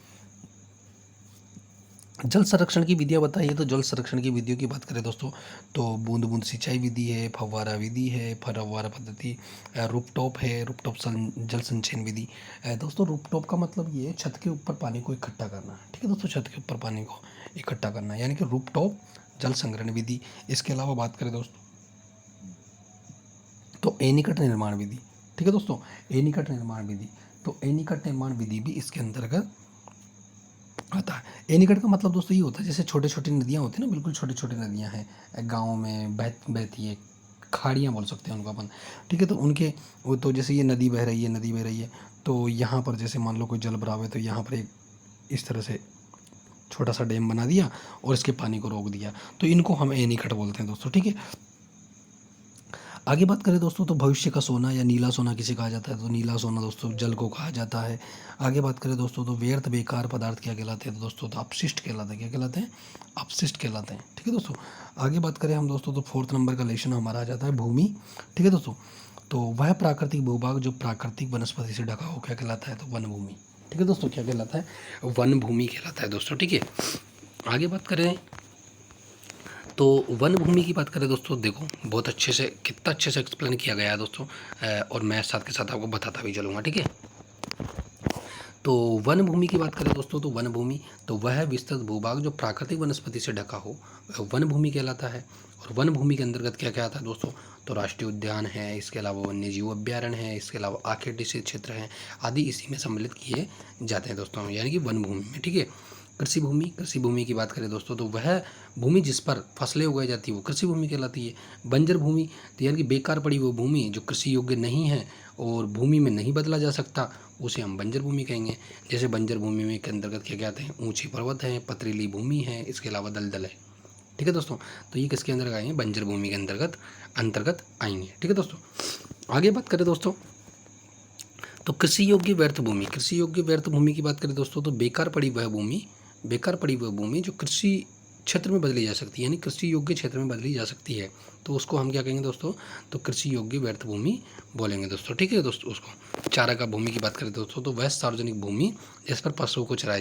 जल संरक्षण की विधियाँ बताइए, तो जल संरक्षण की विधियों की बात करें दोस्तों तो बूंद बूंद सिंचाई विधि है, फव्वारा विधि है, फव्वारा पद्धति, रूपटॉप है, रूपटॉप जल संचयन विधि। दोस्तों रूपटॉप का मतलब ये है छत के ऊपर पानी को इकट्ठा करना, ठीक है दोस्तों, छत के ऊपर पानी को इकट्ठा करना यानी कि रूपटॉप जल संग्रहण विधि। इसके अलावा बात करें दोस्तों तो एनीकट निर्माण विधि, ठीक है दोस्तों, एनीकट निर्माण विधि, तो एनीकट निर्माण विधि भी इसके अंतर्गत आता है। एनीकट का मतलब दोस्तों ये होता है जैसे छोटे छोटी नदियाँ होती हैं ना, बिल्कुल छोटी छोटी नदियाँ हैं गाँव में बहती है, खाड़ियाँ बोल सकते हैं उनको अपन, ठीक है। तो उनके वो तो जैसे ये नदी बह रही है, नदी बह रही है, तो यहाँ पर जैसे मान लो कोई जल भराव है तो यहाँ पर एक इस तरह से छोटा सा डैम बना दिया और इसके पानी को रोक दिया, तो इनको हम एनीकट बोलते हैं दोस्तों, ठीक है। आगे बात करें दोस्तों तो भविष्य का सोना या नीला सोना किसे कहा जाता है, तो नीला सोना दोस्तों जल को कहा जाता है। आगे बात करें दोस्तों तो व्यर्थ बेकार पदार्थ क्या कहलाते हैं, तो दोस्तों तो अपशिष्ट कहलाते हैं, क्या कहलाते हैं, अपशिष्ट कहलाते हैं, ठीक है दोस्तों। आगे बात करें हम दोस्तों तो 4th नंबर का लेशन हमारा आ जाता है भूमि, ठीक है दोस्तों। तो वह प्राकृतिक भूभाग जो प्राकृतिक वनस्पति से ढका हो क्या कहलाता है, तो वन भूमि, ठीक है दोस्तों, क्या कहलाता है, वन भूमि कहलाता है दोस्तों, ठीक है। आगे बात करें तो वन भूमि की बात करें दोस्तों, देखो बहुत अच्छे से कितना अच्छे से एक्सप्लेन किया गया है दोस्तों, और मैं साथ के साथ आपको बताता भी चलूँगा, ठीक है। तो वन भूमि की बात करें दोस्तों तो वन भूमि तो वह विस्तृत भूभाग जो प्राकृतिक वनस्पति से ढका हो वह वन भूमि कहलाता है। और वन भूमि के अंतर्गत क्या क्या आता है दोस्तों, तो राष्ट्रीय उद्यान है, इसके अलावा वन्य जीव अभ्यारण्य है, इसके अलावा आखेट निषेध क्षेत्र हैं आदि इसी में सम्मिलित किए जाते हैं दोस्तों, यानी कि वन भूमि में, ठीक है। कृषि भूमि, कृषि भूमि की बात करें दोस्तों तो वह भूमि जिस पर फसलें उगाई जाती है वो कृषि भूमि कहलाती है। बंजर भूमि तो यानी कि बेकार पड़ी वो भूमि जो कृषि योग्य नहीं है और भूमि में नहीं बदला जा सकता, उसे हम बंजर भूमि कहेंगे। जैसे बंजर भूमि में के अंतर्गत क्या क्या आते हैं, ऊंची पर्वत है, पथरीली भूमि है, इसके अलावा दलदल है, ठीक है दोस्तों। तो ये किसके अंदर आएंगे, बंजर भूमि के अंतर्गत आएंगे, ठीक है दोस्तों। आगे बात करें दोस्तों तो कृषि योग्य व्यर्थ भूमि, कृषि योग्य व्यर्थ भूमि की बात करें दोस्तों तो बेकार पड़ी वह भूमि जो कृषि क्षेत्र में बदली जा सकती है, यानी कृषि योग्य क्षेत्र में बदली जा सकती है, तो उसको हम क्या कहेंगे दोस्तों, तो कृषि योग्य व्यर्थ भूमि बोलेंगे दोस्तों, ठीक है दोस्तों। उसको चारागाह भूमि की बात करें दोस्तों तो वह सार्वजनिक भूमि जिस पर पशुओं को चराया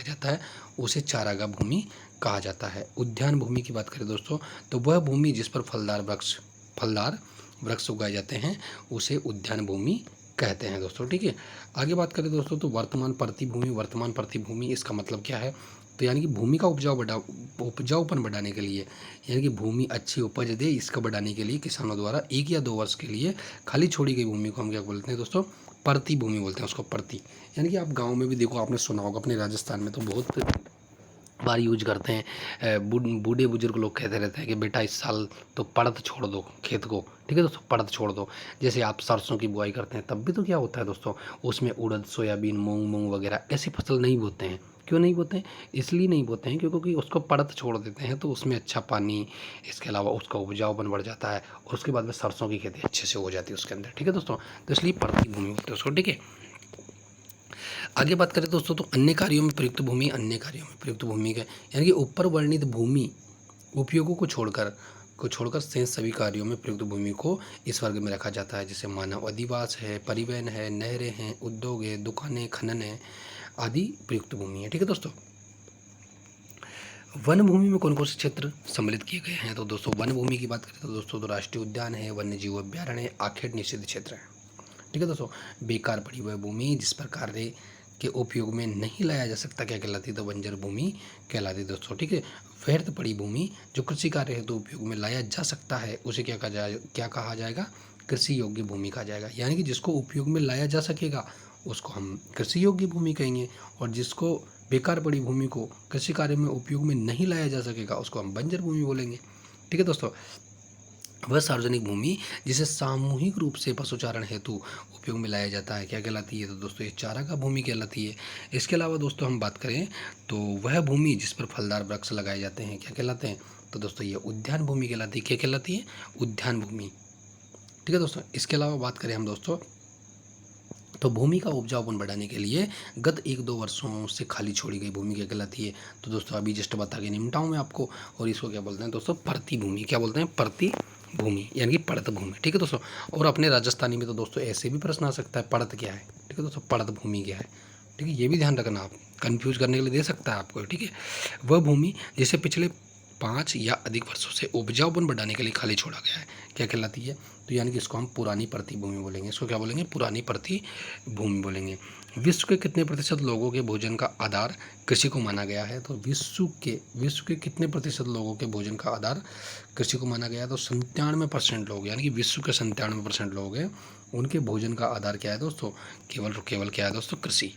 जाता है उसे चारागाह भूमि कहा जाता है। उद्यान भूमि की बात करें दोस्तों तो वह भूमि जिस पर फलदार वृक्ष उगाए जाते हैं उसे उद्यान भूमि कहते हैं दोस्तों, ठीक है। आगे बात करें दोस्तों तो वर्तमान प्रतिभूमि इसका मतलब क्या है, तो यानी कि भूमि का उपजाऊपन बढ़ाने के लिए, यानी कि भूमि अच्छी उपज दे इसका बढ़ाने के लिए किसानों द्वारा 1 या 2 वर्ष के लिए खाली छोड़ी गई भूमि को हम क्या बोलते हैं दोस्तों, प्रतिभूमि बोलते हैं उसको, प्रति। यानी कि आप गाँव में भी देखो, आपने सुना होगा अपने राजस्थान में तो बहुत बार यूज करते हैं, बूढ़े बुजुर्ग लोग कहते रहते हैं कि बेटा इस साल तो पड़त छोड़ दो खेत को, ठीक है दोस्तों, पड़त छोड़ दो। जैसे आप सरसों की बुआई करते हैं तब भी तो क्या होता है दोस्तों, उसमें उड़द, सोयाबीन, मूंग वगैरह ऐसी फसल नहीं बोते हैं। क्यों नहीं बोते हैं, इसलिए नहीं बोते हैं क्योंकि उसको पड़त छोड़ देते हैं तो उसमें अच्छा पानी, इसके अलावा उसका उपजाऊपन बढ़ जाता है और उसके बाद में सरसों की खेती अच्छे से हो जाती है उसके अंदर, ठीक है दोस्तों। तो इसलिए पड़ती भूमि बोलते हैं उसको, ठीक है। आगे बात करें दोस्तों तो अन्य कार्यों में प्रयुक्त भूमि का यानी कि ऊपर वर्णित भूमि उपयोगों को छोड़कर शेष सभी कार्यों में प्रयुक्त भूमि को इस वर्ग में रखा जाता है, जैसे मानव अधिवास है, परिवहन है, नहरें हैं, उद्योग है, दुकानें, खनन है आदि प्रयुक्त भूमि है, ठीक है दोस्तों। वन भूमि में कौन कौन से क्षेत्र सम्मिलित किए गए हैं, तो दोस्तों वन भूमि की बात करें तो दोस्तों तो राष्ट्रीय उद्यान है, वन्य जीव अभ्यारण्य है, आखेट निषिद्ध क्षेत्र है, ठीक है दोस्तों। बेकार पड़ी हुई भूमि जिस पर कार्य के उपयोग में नहीं लाया जा सकता क्या कहलाती है, तो बंजर भूमि कहलाती है दोस्तों, ठीक है। व्यर्थ पड़ी भूमि जो कृषि कार्य हेतु उपयोग में लाया जा सकता है उसे क्या कहा जाएगा, कृषि योग्य भूमि कहा जाएगा। यानी कि जिसको उपयोग में लाया जा सकेगा उसको हम कृषि योग्य भूमि कहेंगे, और जिसको बेकार पड़ी भूमि को कृषि कार्य में उपयोग में नहीं लाया जा सकेगा उसको हम बंजर भूमि बोलेंगे। ठीक है दोस्तों। वह सार्वजनिक भूमि जिसे सामूहिक रूप से पशुचारण हेतु उपयोग में लाया जाता है क्या कहलाती है? तो दोस्तों ये चारागाह भूमि कहलाती है। इसके अलावा दोस्तों हम बात करें तो वह भूमि जिस पर फलदार वृक्ष लगाए जाते हैं क्या कहलाते हैं? तो दोस्तों ये उद्यान भूमि कहलाती है। क्या कहलाती है? उद्यान भूमि। ठीक है दोस्तों। इसके अलावा बात करें हम दोस्तों तो भूमि का उपजाऊपन बढ़ाने के लिए गत 1-2 वर्षों से खाली छोड़ी गई भूमि क्या कहलाती है? तो दोस्तों अभी जस्ट बता के निपटाऊँ मैं आपको, और इसको क्या बोलते हैं दोस्तों? परती भूमि। क्या बोलते हैं? परती भूमि, यानी कि पड़त भूमि। ठीक है दोस्तों। और अपने राजस्थानी में तो दोस्तों ऐसे भी प्रश्न आ सकता है, पड़त क्या है? ठीक है दोस्तों, पड़त भूमि क्या है? ठीक है, ये भी ध्यान रखना, आप कन्फ्यूज करने के लिए दे सकता है आपको। ठीक है, वह भूमि जिसे पिछले 5 या अधिक वर्षों से उपजाऊपन बढ़ाने के लिए खाली छोड़ा गया है क्या कहलाती है? तो यानी कि इसको हम पुरानी परती भूमि बोलेंगे। इसको क्या बोलेंगे? पुरानी परती भूमि बोलेंगे। विश्व के कितने प्रतिशत लोगों के भोजन का आधार कृषि को माना गया है? तो विश्व के कितने प्रतिशत लोगों के भोजन का आधार कृषि को माना गया है? तो 97% लोग, यानी कि विश्व के 97% लोग हैं, उनके भोजन का आधार क्या है दोस्तों? केवल क्या है दोस्तों? कृषि।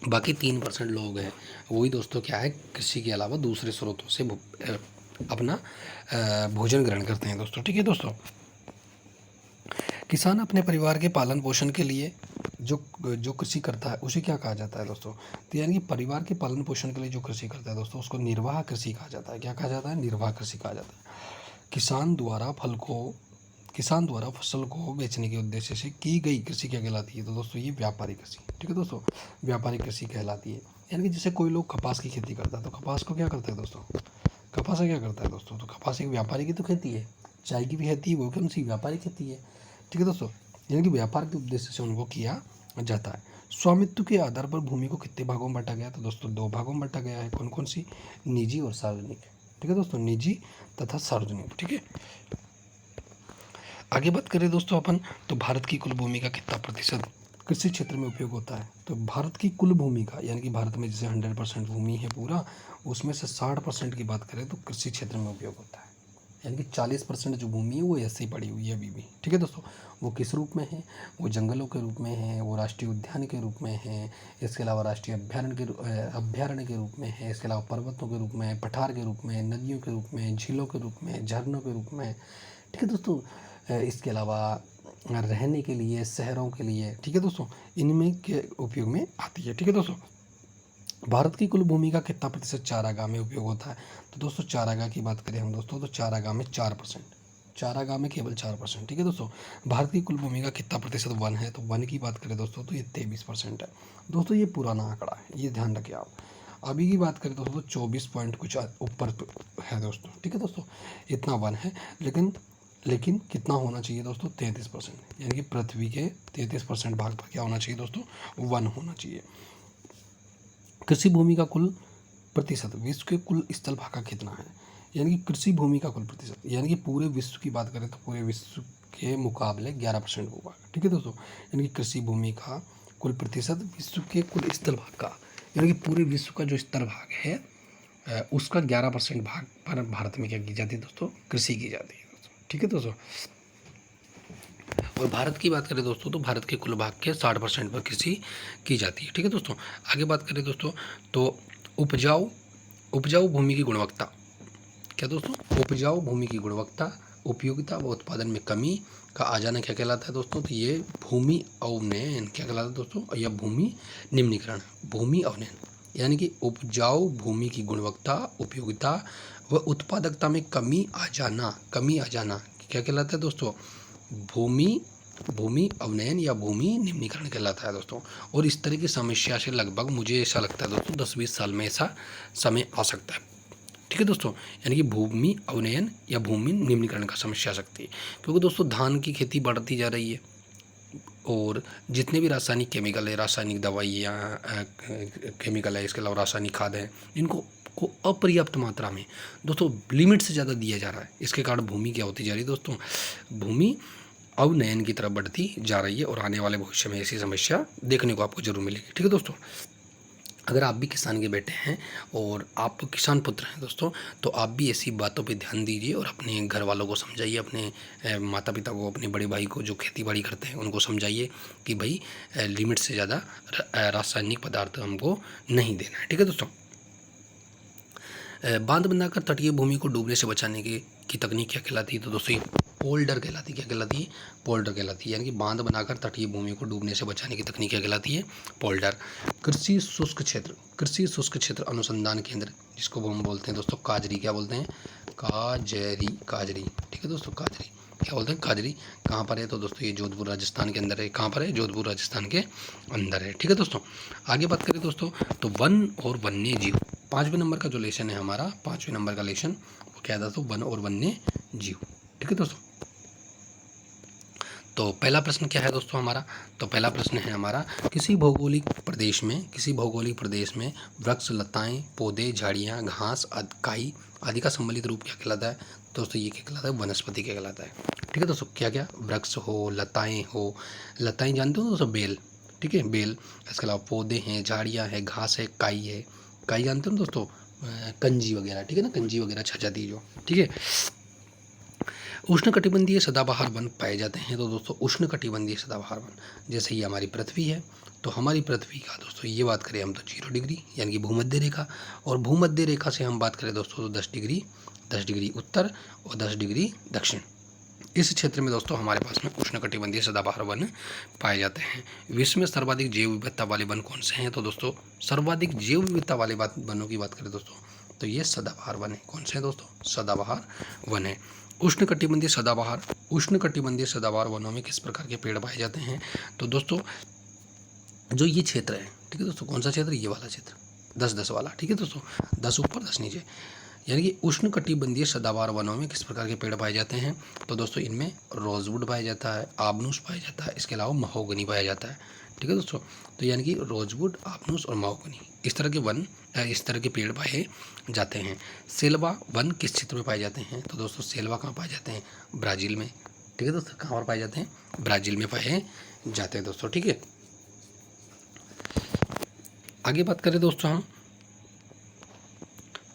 बाकी 3% लोग हैं वही दोस्तों क्या है? कृषि के अलावा दूसरे स्रोतों से अपना भोजन ग्रहण करते हैं दोस्तों। ठीक है दोस्तों। किसान अपने परिवार के पालन पोषण के लिए जो कृषि करता है उसे क्या कहा जाता है दोस्तों? तो यानी कि परिवार के पालन पोषण के लिए जो कृषि करता है दोस्तों उसको निर्वाह कृषि कहा जाता है। क्या कहा जाता है? निर्वाह कृषि कहा जाता है। किसान द्वारा फसल को बेचने के उद्देश्य से की गई कृषि क्या कहलाती है? तो दोस्तों ये व्यापारिक कृषि। ठीक है दोस्तों, व्यापारिक कृषि कहलाती है। यानी कि जैसे कोई लोग कपास की खेती करता है तो कपास को क्या करता है दोस्तों? कपास क्या करता है दोस्तों? तो कपास एक व्यापारी की तो खेती है, चाय की भी खेती है, वो कौन सी? व्यापारिक खेती है। ठीक है दोस्तों, यानी कि व्यापार के उद्देश्य से उनको किया जाता है। स्वामित्व के आधार पर भूमि को कितने भागों में बांटा गया? तो दोस्तों 2 भागों में बांटा गया है। कौन कौन सी? निजी और सार्वजनिक। ठीक है दोस्तों, निजी तथा सार्वजनिक। ठीक है, आगे बात करें दोस्तों अपन तो भारत की कुल भूमि का कितना प्रतिशत कृषि क्षेत्र में उपयोग होता है? तो भारत की कुल भूमि का, यानी कि भारत में जैसे 100% भूमि है पूरा, उसमें से 60% की बात करें तो कृषि क्षेत्र में उपयोग होता है। यानी कि 40% जो भूमि है वो ऐसे ही पड़ी हुई है अभी भी। ठीक है दोस्तों, वो किस रूप में है? वो जंगलों के रूप में है, वो राष्ट्रीय उद्यान के रूप में है, इसके अलावा राष्ट्रीय अभ्यारण्य के रूप में है, इसके अलावा पर्वतों के रूप में, पठार के रूप में, नदियों के रूप में, झीलों के रूप में, झरनों के रूप में। ठीक है दोस्तों, इसके अलावा रहने के लिए, शहरों के लिए। ठीक है दोस्तों, इनमें के उपयोग में आती है। ठीक है दोस्तों, भारत की कुल भूमि का कितना प्रतिशत चारागाह में उपयोग होता है? तो दोस्तों चारागाह की बात करें हम दोस्तों तो चारागाह में 4%, चारागाह में केवल 4%। ठीक है दोस्तों, भारत की कुल भूमि का कितना प्रतिशत वन है? तो वन की बात करें दोस्तों तो ये 23% है। दोस्तों ये पुराना आंकड़ा है, ये ध्यान रखिए आप। अभी की बात करें दोस्तों 24 पॉइंट कुछ ऊपर है दोस्तों। ठीक है दोस्तों, इतना वन है, लेकिन कितना होना चाहिए दोस्तों? 33%, यानी कि पृथ्वी के 33% भाग पर क्या होना चाहिए दोस्तों? वन होना चाहिए। कृषि भूमि का कुल प्रतिशत विश्व के कुल स्थल भाग का कितना है? यानी कि कृषि भूमि का कुल प्रतिशत, यानी कि पूरे विश्व की बात करें तो पूरे विश्व के मुकाबले 11% भूभाग। ठीक है दोस्तों, यानी कि कृषि भूमि का कुल प्रतिशत विश्व के कुल स्थल भाग का, यानी कि पूरे विश्व का जो स्थल भाग है उसका 11% भाग पर भारत में क्या की जाती है दोस्तों? कृषि की जाती है दोस्तों। ठीक है दोस्तों, और भारत की बात करें दोस्तों तो भारत के कुल भाग के 60% पर कृषि की जाती है। ठीक है दोस्तों, आगे बात करें दोस्तों तो उपजाऊ भूमि की गुणवत्ता। क्या दोस्तों? उपजाऊ भूमि की गुणवत्ता, उपयोगिता व उत्पादन में कमी का आ जाना क्या कहलाता है दोस्तों? तो ये भूमि अवनयन क्या कहलाता है दोस्तों? या भूमि निम्नीकरण, भूमि अवनयन। यानी कि उपजाऊ भूमि की गुणवत्ता, उपयोगिता व उत्पादकता में कमी आ जाना क्या कहलाता है दोस्तों? भूमि अवनयन या भूमि निम्नीकरण कहलाता है दोस्तों। और इस तरह की समस्या से लगभग मुझे ऐसा लगता है दोस्तों 10-20 साल में ऐसा समय आ सकता है। ठीक है दोस्तों, यानी कि भूमि अवनयन या भूमि निम्नीकरण का समस्या आ सकती है, क्योंकि दोस्तों धान की खेती बढ़ती जा रही है और जितने भी रासायनिक केमिकल है, रासायनिक दवाइयाँ केमिकल है, इसके अलावा रासायनिक खाद है, इनको को अपर्याप्त मात्रा में दोस्तों लिमिट से ज़्यादा दिया जा रहा है। इसके कारण भूमि क्या होती जा रही है दोस्तों? भूमि अवनयन की तरफ बढ़ती जा रही है और आने वाले भविष्य में ऐसी समस्या देखने को आपको जरूर मिलेगी। ठीक है दोस्तों, अगर आप भी किसान के बेटे हैं और आप तो किसान पुत्र हैं दोस्तों, तो आप भी ऐसी बातों पे ध्यान दीजिए और अपने घर वालों को समझाइए, अपने माता पिता को, अपने बड़े भाई को जो खेती बाड़ी करते हैं उनको समझाइए कि भाई लिमिट से ज़्यादा रासायनिक पदार्थ हमको नहीं देना है। ठीक है दोस्तों। बांध बनाकर तटीय भूमि को डूबने से बचाने की तकनीक क्या कहलाती है? तो दोस्तों ये पोल्डर कहलाती है। क्या कहलाती है? पोल्डर कहलाती है। यानी कि बांध बनाकर तटीय भूमि को डूबने से बचाने की तकनीक क्या कहलाती है? पोल्डर। कृषि शुष्क क्षेत्र, कृषि शुष्क क्षेत्र अनुसंधान केंद्र, जिसको हम बोलते हैं दोस्तों काजरी। क्या बोलते हैं? काजरी, काजरी। ठीक है दोस्तों, काजरी क्या बोलते हैं? काजरी। कहाँ पर है? तो दोस्तों ये जोधपुर राजस्थान के अंदर है। कहाँ पर है? जोधपुर राजस्थान के अंदर है। ठीक है दोस्तों। आगे बात करें दोस्तों, तो वन और वन्य जीव, 5वें नंबर का जो लेसन है हमारा, 5वें नंबर का लेसन वो क्या था? तो वन और वन्य जीव। ठीक है दोस्तों। तो पहला प्रश्न क्या है दोस्तों हमारा? तो पहला प्रश्न है हमारा, किसी भौगोलिक प्रदेश में वृक्ष, लताएं, पौधे, झाड़ियाँ, घास, काई आदि का सम्मिलित रूप क्या कहलाता है? दोस्तों ये क्या कहलाता है? वनस्पति क्या कहलाता है। ठीक है दोस्तों। क्या क्या? वृक्ष हो, लताएं हो, लताएं जानते हो दोस्तों? बेल। ठीक है, बेल। इसके अलावा पौधे हैं, झाड़ियाँ हैं, घास है, काई है। काई जानते हो दोस्तों? कंजी वगैरह। ठीक है ना, कंजी वगैरह छा जाती है जो। ठीक है। उष्णकटिबंधीय सदाबहार वन पाए जाते हैं। तो दोस्तों उष्णकटिबंधीय सदाबहार वन, जैसे ये हमारी पृथ्वी है, तो हमारी पृथ्वी का दोस्तों ये बात करें हम तो 0 डिग्री यानी कि भूमध्य रेखा, और भूमध्य रेखा से हम बात करें दोस्तों तो 10 डिग्री उत्तर और 10 डिग्री दक्षिण। इस क्षेत्र में दोस्तों हमारे पास में उष्णकटिबंधीय सदाबहार वन पाए जाते हैं। विश्व में सर्वाधिक जैव विविधता वाले वन कौन से हैं? तो दोस्तों सर्वाधिक जैव विविधता वाले वनों की बात करें दोस्तों तो ये सदाबहार वन है। कौन से हैं दोस्तों? सदाबहार वन है। उष्णकटिबंधीय सदाबहार वनों में किस प्रकार के पेड़ पाए जाते हैं? तो दोस्तों जो ये क्षेत्र है, ठीक है दोस्तों, कौन सा क्षेत्र? ये वाला क्षेत्र, 10-10 वाला। ठीक है दोस्तों, 10 ऊपर 10 नीचे, यानी कि उष्णकटिबंधीय सदाबहार वनों में किस प्रकार के पेड़ पाए जाते हैं? तो दोस्तों इनमें रोजवुड पाया जाता है, आबनूस पाया जाता है, इसके अलावा महोगनी पाया जाता है। ठीक है दोस्तों, तो यानी कि रोजवुड, आबनूस और महोगनी, इस तरह के वन, इस तरह के पेड़ पाए जाते हैं। सेल्वा वन किस क्षेत्र में पाए जाते हैं? तो दोस्तों सेल्वा कहाँ पाए जाते हैं? ब्राज़ील में। ठीक है दोस्तों, कहाँ पर पाए जाते हैं? ब्राज़ील में पाए जाते हैं दोस्तों। ठीक है। आगे बात करें दोस्तों हम,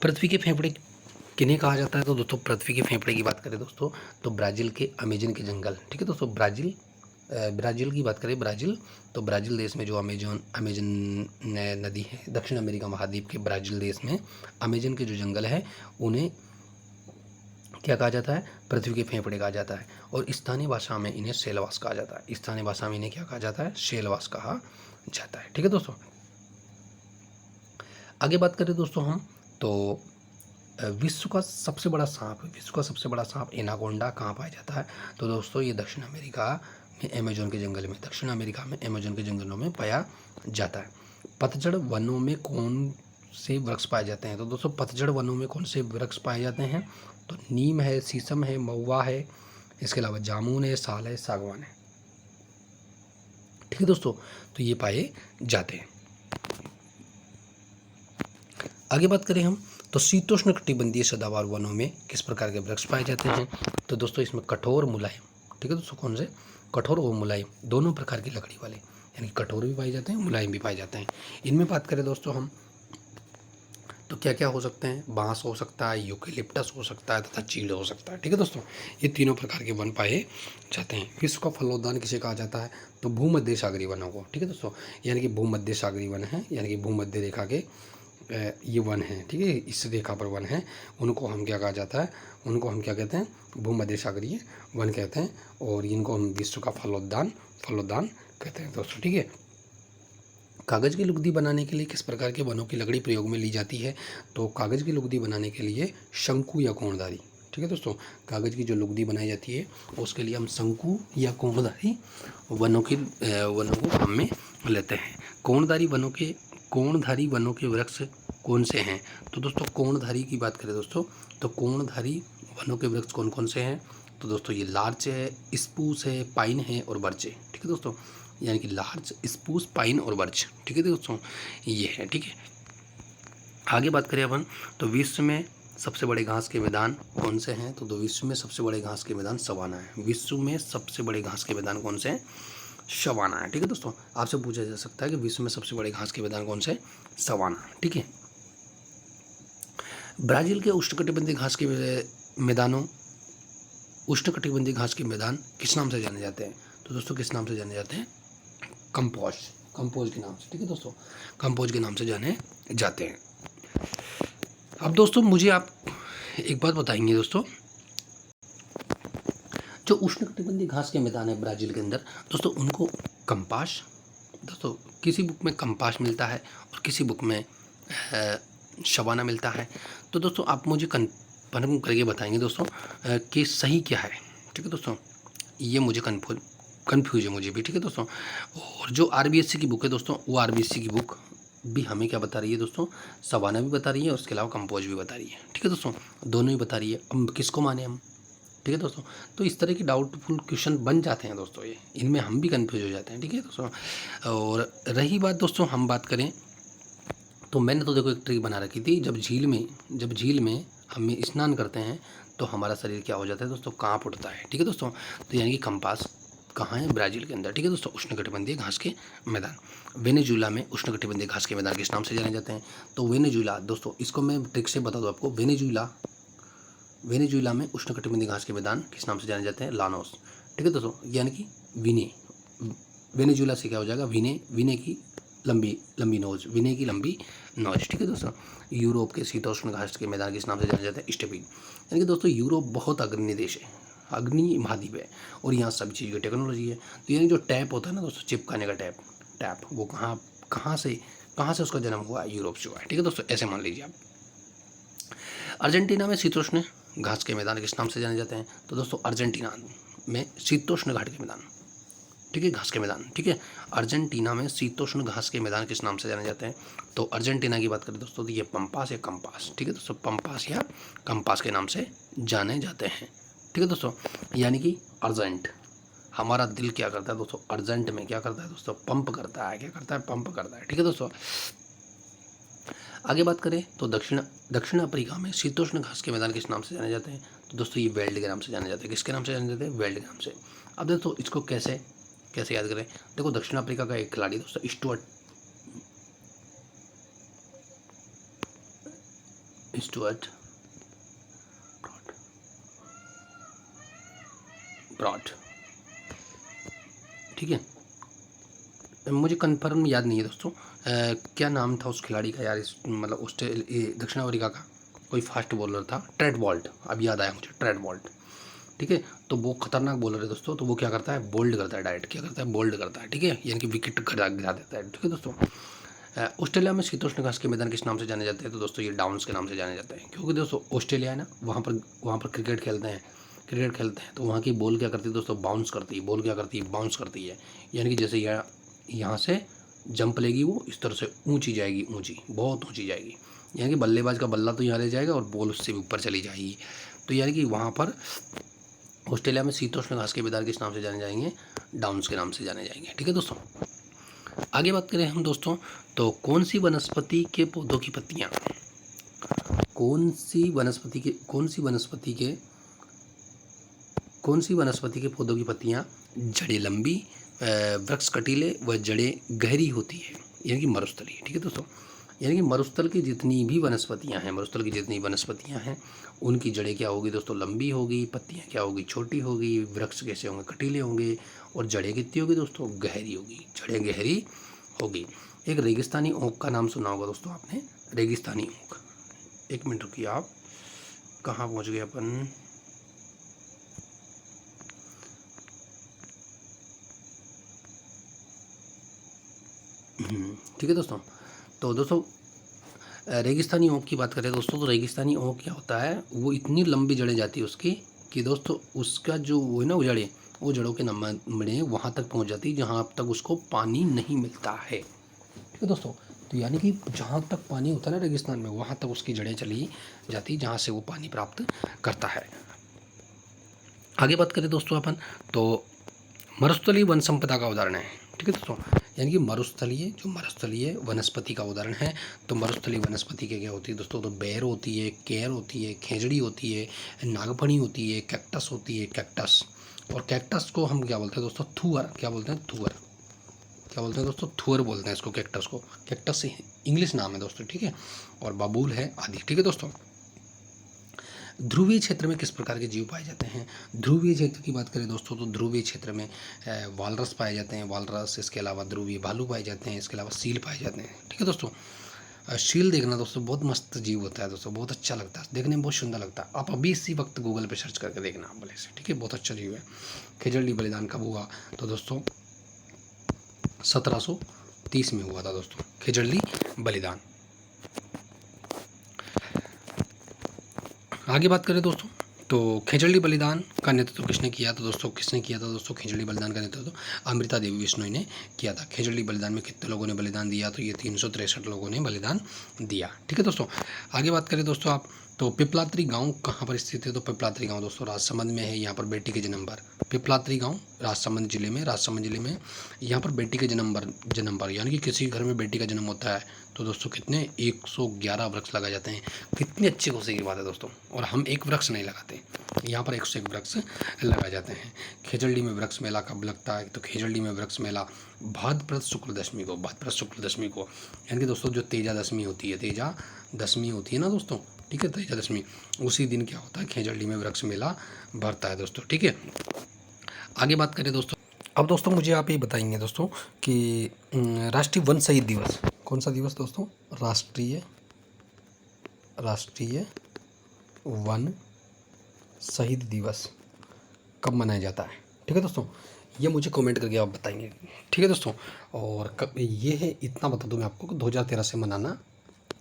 पृथ्वी के फेफड़े किन्हें कहा जाता है? तो दोस्तों पृथ्वी के फेफड़े की बात करें दोस्तों तो ब्राज़ील के अमेजन के जंगल। ठीक है दोस्तों, ब्राज़ील की बात करें, ब्राज़ील, तो ब्राज़ील देश में जो अमेजन नदी है, दक्षिण अमेरिका महाद्वीप के ब्राज़ील देश में अमेजन के जो जंगल है उन्हें क्या कहा जाता है? पृथ्वी के फेफड़े कहा जाता है। और स्थानीय भाषा में इन्हें शेलवास कहा जाता है। स्थानीय भाषा में इन्हें क्या कहा जाता है? शेलवास कहा जाता है। ठीक है दोस्तों। आगे बात करें दोस्तों हम, तो विश्व का सबसे बड़ा सांप एनाकोंडा कहाँ पाया जाता है? तो दोस्तों ये दक्षिण अमेरिका में अमेजन के जंगल में, दक्षिण अमेरिका में अमेजन के जंगलों में पाया जाता है। पतझड़ वनों में कौन से वृक्ष पाए जाते हैं? तो दोस्तों पतझड़ वनों में कौन से वृक्ष पाए जाते हैं? तो नीम है, शीशम है, महुआ है, इसके अलावा जामुन है, साल है, सागवान है। ठीक है दोस्तों, तो ये पाए जाते हैं। आगे बात करें हम, तो शीतोष्ण कटिबंधीय सदाबहार वनों में किस प्रकार के वृक्ष पाए जाते हैं? तो दोस्तों इसमें कठोर, मुलायम, ठीक है दोस्तों, कौन से? कठोर और मुलायम दोनों प्रकार की लकड़ी वाले, यानी कठोर भी पाए जाते हैं, मुलायम भी पाए जाते हैं। इनमें बात करें दोस्तों हम, तो क्या क्या हो सकते हैं? बांस हो सकता है, यूकेलिप्टस हो सकता है तथा चीड़ हो सकता है। ठीक है दोस्तों, ये तीनों प्रकार के वन पाए जाते हैं। विश्व का फलोद्यान किसे कहा जाता है? तो भूमध्य सागरीय वनों को। ठीक है दोस्तों, यानी कि भूमध्य सागरीय वन है, यानी कि भूमध्य रेखा के ये वन हैं। ठीक है, इस रेखा पर वन है, उनको हम क्या कहा जाता है? उनको हम क्या कहते हैं? भूमध्य सागरीय वन कहते हैं, और इनको हम विश्व का फलोद्यान कहते हैं दोस्तों। ठीक है। कागज़ की लुगदी बनाने के लिए किस प्रकार के वनों की लकड़ी प्रयोग में ली जाती है? तो कागज़ की लुगदी बनाने के लिए शंकु या कोणधारी। ठीक है दोस्तों, कागज़ की जो लुगदी बनाई जाती है उसके लिए हम शंकु या कोणधारी वनों को काम में लेते हैं। कोणधारी वनों के वृक्ष कौन से हैं? तो दोस्तों कोणधारी की बात करें दोस्तों, तो कोणधारी वनों के वृक्ष कौन कौन से हैं? तो दोस्तों ये लार्च है, स्पूस है, पाइन है और बर्च है। ठीक है दोस्तों, यानी कि लार्च, स्पूस, पाइन और बर्च। ठीक है दोस्तों, ये है। ठीक है। आगे बात करें अपन, तो विश्व में सबसे बड़े घास के मैदान कौन से हैं? तो विश्व में सबसे बड़े घास के मैदान सवाना है। विश्व में सबसे बड़े घास के मैदान कौन से हैं? सवाना है। ठीक है दोस्तों, आपसे पूछा जा सकता है कि विश्व में सबसे बड़े घास के मैदान कौन से? सवाना। ठीक है। ब्राजील के उष्णकटिबंधीय घास के मैदानों उष्णकटिबंधीय घास के मैदान किस नाम से जाने जाते हैं? तो दोस्तों किस नाम से जाने जाते हैं? कंपोज, कंपोज के नाम से। ठीक है दोस्तों, कंपोज के नाम से जाने जाते हैं। अब दोस्तों मुझे आप एक बात बताएंगे दोस्तों, जो उष्णकटिबंधीय घास के मैदान है ब्राज़ील के अंदर दोस्तों, उनको कंपास, दोस्तों किसी बुक में कंपास मिलता है और किसी बुक में शबाना मिलता है। तो दोस्तों आप मुझे कन्फर्म करके बताएंगे दोस्तों कि सही क्या है। ठीक है दोस्तों, ये मुझे कन्फ्यूज है मुझे भी। ठीक है दोस्तों, और जो आरबीएससी की बुक है दोस्तों, वो आरबीएससी की बुक भी हमें क्या बता रही है दोस्तों? सवाना भी बता रही है और उसके अलावा कंपोज भी बता रही है। ठीक है दोस्तों, दोनों ही बता रही है। अब किसको माने हम? ठीक है दोस्तों, तो इस तरह की डाउटफुल क्वेश्चन बन जाते हैं दोस्तों, ये इनमें हम भी कन्फ्यूज हो जाते हैं। ठीक है दोस्तों, और रही बात दोस्तों, हम बात करें तो मैंने तो देखो एक ट्रिक बना रखी थी, जब झील में हम स्नान करते हैं तो हमारा शरीर क्या हो जाता है दोस्तों? कांप उठता है। ठीक है दोस्तों, तो यानी कि कंपास कहाँ है? ब्राज़ील के अंदर। ठीक है दोस्तों, उष्णकटिबंधीय घास के मैदान। वेनेजुएला में उष्णकटिबंधीय घास के मैदान किस नाम से जाने जाते हैं? तो वेनेजुएला दोस्तों, इसको मैं ट्रिक से बता दूँ आपको, वेनेजुएला में उष्णकटिबंधीय घास के मैदान किस नाम से जाने जाते हैं? लानोस। ठीक है दोस्तों, यानी कि विने, वेनेजुएला से क्या हो जाएगा? विने की लंबी नोज, विने की लंबी नोज। ठीक है दोस्तों, यूरोप के शीतोष्ण घास के मैदान किस नाम से जाने जाते हैं? स्टेपिन। यानी कि दोस्तों यूरोप बहुत अग्रणी देश है, अग्नि महाद्वीप है, और यहाँ सभी चीज़ की टेक्नोलॉजी है। तो यानी जो टैप होता है ना दोस्तों, चिपकाने का टैप वो कहाँ से उसका जन्म हुआ? यूरोप से हुआ है। ठीक है दोस्तों, ऐसे मान लीजिए आप। अर्जेंटीना में शीतोष्ण घास के मैदान किस नाम से जाने जाते हैं? तो दोस्तों अर्जेंटीना में शीतोष्ण घाट के मैदान, ठीक है, घास के मैदान। ठीक है, अर्जेंटीना में शीतोष्ण घास के मैदान किस नाम से जाने जाते हैं? तो अर्जेंटीना की बात करें दोस्तों, तो ये पंपास या कंपास। ठीक है दोस्तों, पंपास या कंपास के नाम से जाने जाते हैं। ठीक है दोस्तों, यानी कि अर्जेंट, हमारा दिल क्या करता है दोस्तों? अर्जेंट में क्या करता है दोस्तों? पंप करता है। क्या करता है? पंप करता है। ठीक है दोस्तों, आगे बात करें तो दक्षिण अफ्रीका में शीतोष्ण घास के मैदान किस नाम से जाने जाते हैं? तो दोस्तों ये वेल्ड के नाम से जाने जाते हैं। किसके नाम से जाने जाते हैं? वेल्ड के नाम से। अब दोस्तों इसको कैसे याद करें? देखो, दक्षिण अफ्रीका का एक खिलाड़ी दोस्तों स्टुअर्ट ब्रॉड। ठीक है, मुझे कन्फर्म याद नहीं है दोस्तों क्या नाम था उस खिलाड़ी का यार, इस मतलब दक्षिण अफ्रीका का कोई फास्ट बॉलर था, ट्रेट बॉल्ट, अब याद आया मुझे, ट्रेट बॉल्ट। ठीक है, तो वो खतरनाक बॉलर है दोस्तों, तो वो क्या करता है? बोल्ड करता है, डायरेक्ट क्या करता है? बोल्ड करता है। ठीक है, यानी कि विकेट गिरा देता है। ठीक है दोस्तों, ऑस्ट्रेलिया में शीतोष्ण घास के मैदान किस नाम से जाने जाते हैं? तो दोस्तों ये डाउन्स के नाम से जाने जाते हैं, क्योंकि दोस्तों ऑस्ट्रेलिया है ना, वहाँ पर क्रिकेट खेलते हैं, तो वहाँ की बॉल क्या करती है दोस्तों? बाउंस करती है। बॉल क्या करती है? बाउंस करती है। यानी कि जैसे यहाँ से जंप लेगी, वो इस तरह से ऊंची जाएगी, बहुत ऊंची जाएगी। यानी कि बल्लेबाज का बल्ला तो यहाँ ले जाएगा और बॉल उससे भी ऊपर चली जाएगी। तो यानी कि वहाँ पर ऑस्ट्रेलिया में शीतोष्ण घास के मैदान किस नाम से जाने जाएंगे? डाउन्स के नाम से जाने जाएंगे। ठीक है दोस्तों, आगे बात करें हम दोस्तों, तो कौन सी वनस्पति के पौधों की पत्तियाँ, कौन सी वनस्पति के पौधों की पत्तियाँ जड़ें लंबी, वृक्ष कटीले व जड़ें गहरी होती है, यानी कि मरुस्थलीय। ठीक है दोस्तों, यानी कि मरुस्थल की जितनी वनस्पतियाँ हैं उनकी जड़ें क्या होगी दोस्तों? लंबी होगी, पत्तियाँ क्या होगी? छोटी होगी, वृक्ष कैसे होंगे? कटीले होंगे, और जड़ें कितनी होगी दोस्तों? गहरी होगी, जड़ें गहरी होगी। एक रेगिस्तानी ओक का नाम सुना होगा दोस्तों आपने, रेगिस्तानी ओक। एक मिनट रुकिए, आप कहाँ पहुँच गए अपन? ठीक है दोस्तों, तो दोस्तों रेगिस्तानी ओक की बात करें दोस्तों, तो रेगिस्तानी ओक क्या होता है? वो इतनी लंबी जड़ें जाती है उसकी कि दोस्तों उसका जो वो है ना, वो जड़ों के नंबरें वहाँ तक पहुँच जाती है जहाँ तक उसको पानी नहीं मिलता है। ठीक है दोस्तों, तो यानी कि जहाँ तक पानी होता है ना रेगिस्तान में, वहाँ तक उसकी जड़ें चली जाती जहाँ से वो पानी प्राप्त करता है। आगे बात करें दोस्तों अपन, तो मरुस्थलीय वन संपदा का उदाहरण है। ठीक है दोस्तों, यानी कि मरुस्थलीय वनस्पति का उदाहरण है। तो मरुस्थलीय वनस्पति के क्या होती है दोस्तों? तो बेर होती है, केर होती है, खेजड़ी होती है, नागफनी होती है, कैक्टस होती है, कैक्टस, और कैक्टस को हम क्या बोलते हैं दोस्तों, थूअर, क्या बोलते हैं, थूअर, क्या बोलते हैं दोस्तों, थूअर बोलते हैं इसको, कैक्टस को। कैक्टस इंग्लिश नाम है दोस्तों, ठीक है, और बाबूल है आदि, ठीक है दोस्तों। ध्रुवीय क्षेत्र में किस प्रकार के जीव पाए जाते हैं? ध्रुवीय क्षेत्र की बात करें दोस्तों तो ध्रुवीय क्षेत्र में वालरस पाए जाते हैं, वालरस, इसके अलावा ध्रुवीय भालू पाए जाते हैं, इसके अलावा सील पाए जाते हैं, ठीक है दोस्तों। सील देखना दोस्तों बहुत मस्त जीव होता है दोस्तों, बहुत अच्छा लगता है देखने में, बहुत सुंदर लगता है। आप अभी इसी वक्त गूगल पे सर्च करके देखना आप बोले से, ठीक है, बहुत अच्छा जीव है। खेजड़ली बलिदान कब हुआ? तो दोस्तों 1730 में हुआ था दोस्तों खेजड़ली बलिदान। आगे बात करें दोस्तों तो खेजड़ली बलिदान का नेतृत्व किसने किया? तो दोस्तों किसने किया था दोस्तों खेजड़ली बलिदान का नेतृत्व? अमृता देवी बिश्नोई ने किया था। खेजड़ली बलिदान में कितने लोगों ने बलिदान दिया? तो ये 363 लोगों ने बलिदान दिया, ठीक है दोस्तों। आगे बात करें दोस्तों आप तो पिपलात्री गांव कहाँ पर स्थित है? तो पिपलात्री गांव दोस्तों राजसमंद में है। यहाँ पर बेटी के जन्म पर पिपलात्री गांव राजसमंद जिले में, राजसमंद जिले में यहाँ पर बेटी के जन्म पर यानी कि किसी घर में बेटी का जन्म होता है तो दोस्तों कितने 111 वृक्ष लगाए जाते हैं। कितनी अच्छी खुशी की बात है दोस्तों। और हम एक वृक्ष नहीं लगाते, यहाँ पर 101 वृक्ष लगाए जाते हैं। खेजड़ली में वृक्ष मेला कब लगता है? तो खेजड़ली में वृक्ष मेला भाद्रपद शुक्ल दशमी को, भाद्रपद शुक्ल दशमी को, यानी कि दोस्तों जो तेजा दशमी होती है, तेजा दशमी होती है ना दोस्तों, ठीक है, तेजा दशमी, उसी दिन क्या होता है खेजड़ली में वृक्ष मेला भरता है दोस्तों, ठीक है। आगे बात करें दोस्तों, अब दोस्तों मुझे आप ये बताएंगे दोस्तों कि राष्ट्रीय वन शहीद दिवस कौन सा दिवस दोस्तों? राष्ट्रीय वन शहीद दिवस कब मनाया जाता है? ठीक है दोस्तों, ये मुझे कमेंट करके आप बताएंगे, ठीक है दोस्तों। और कब ये है, इतना बता दूं मैं आपको कि 2013 से मनाना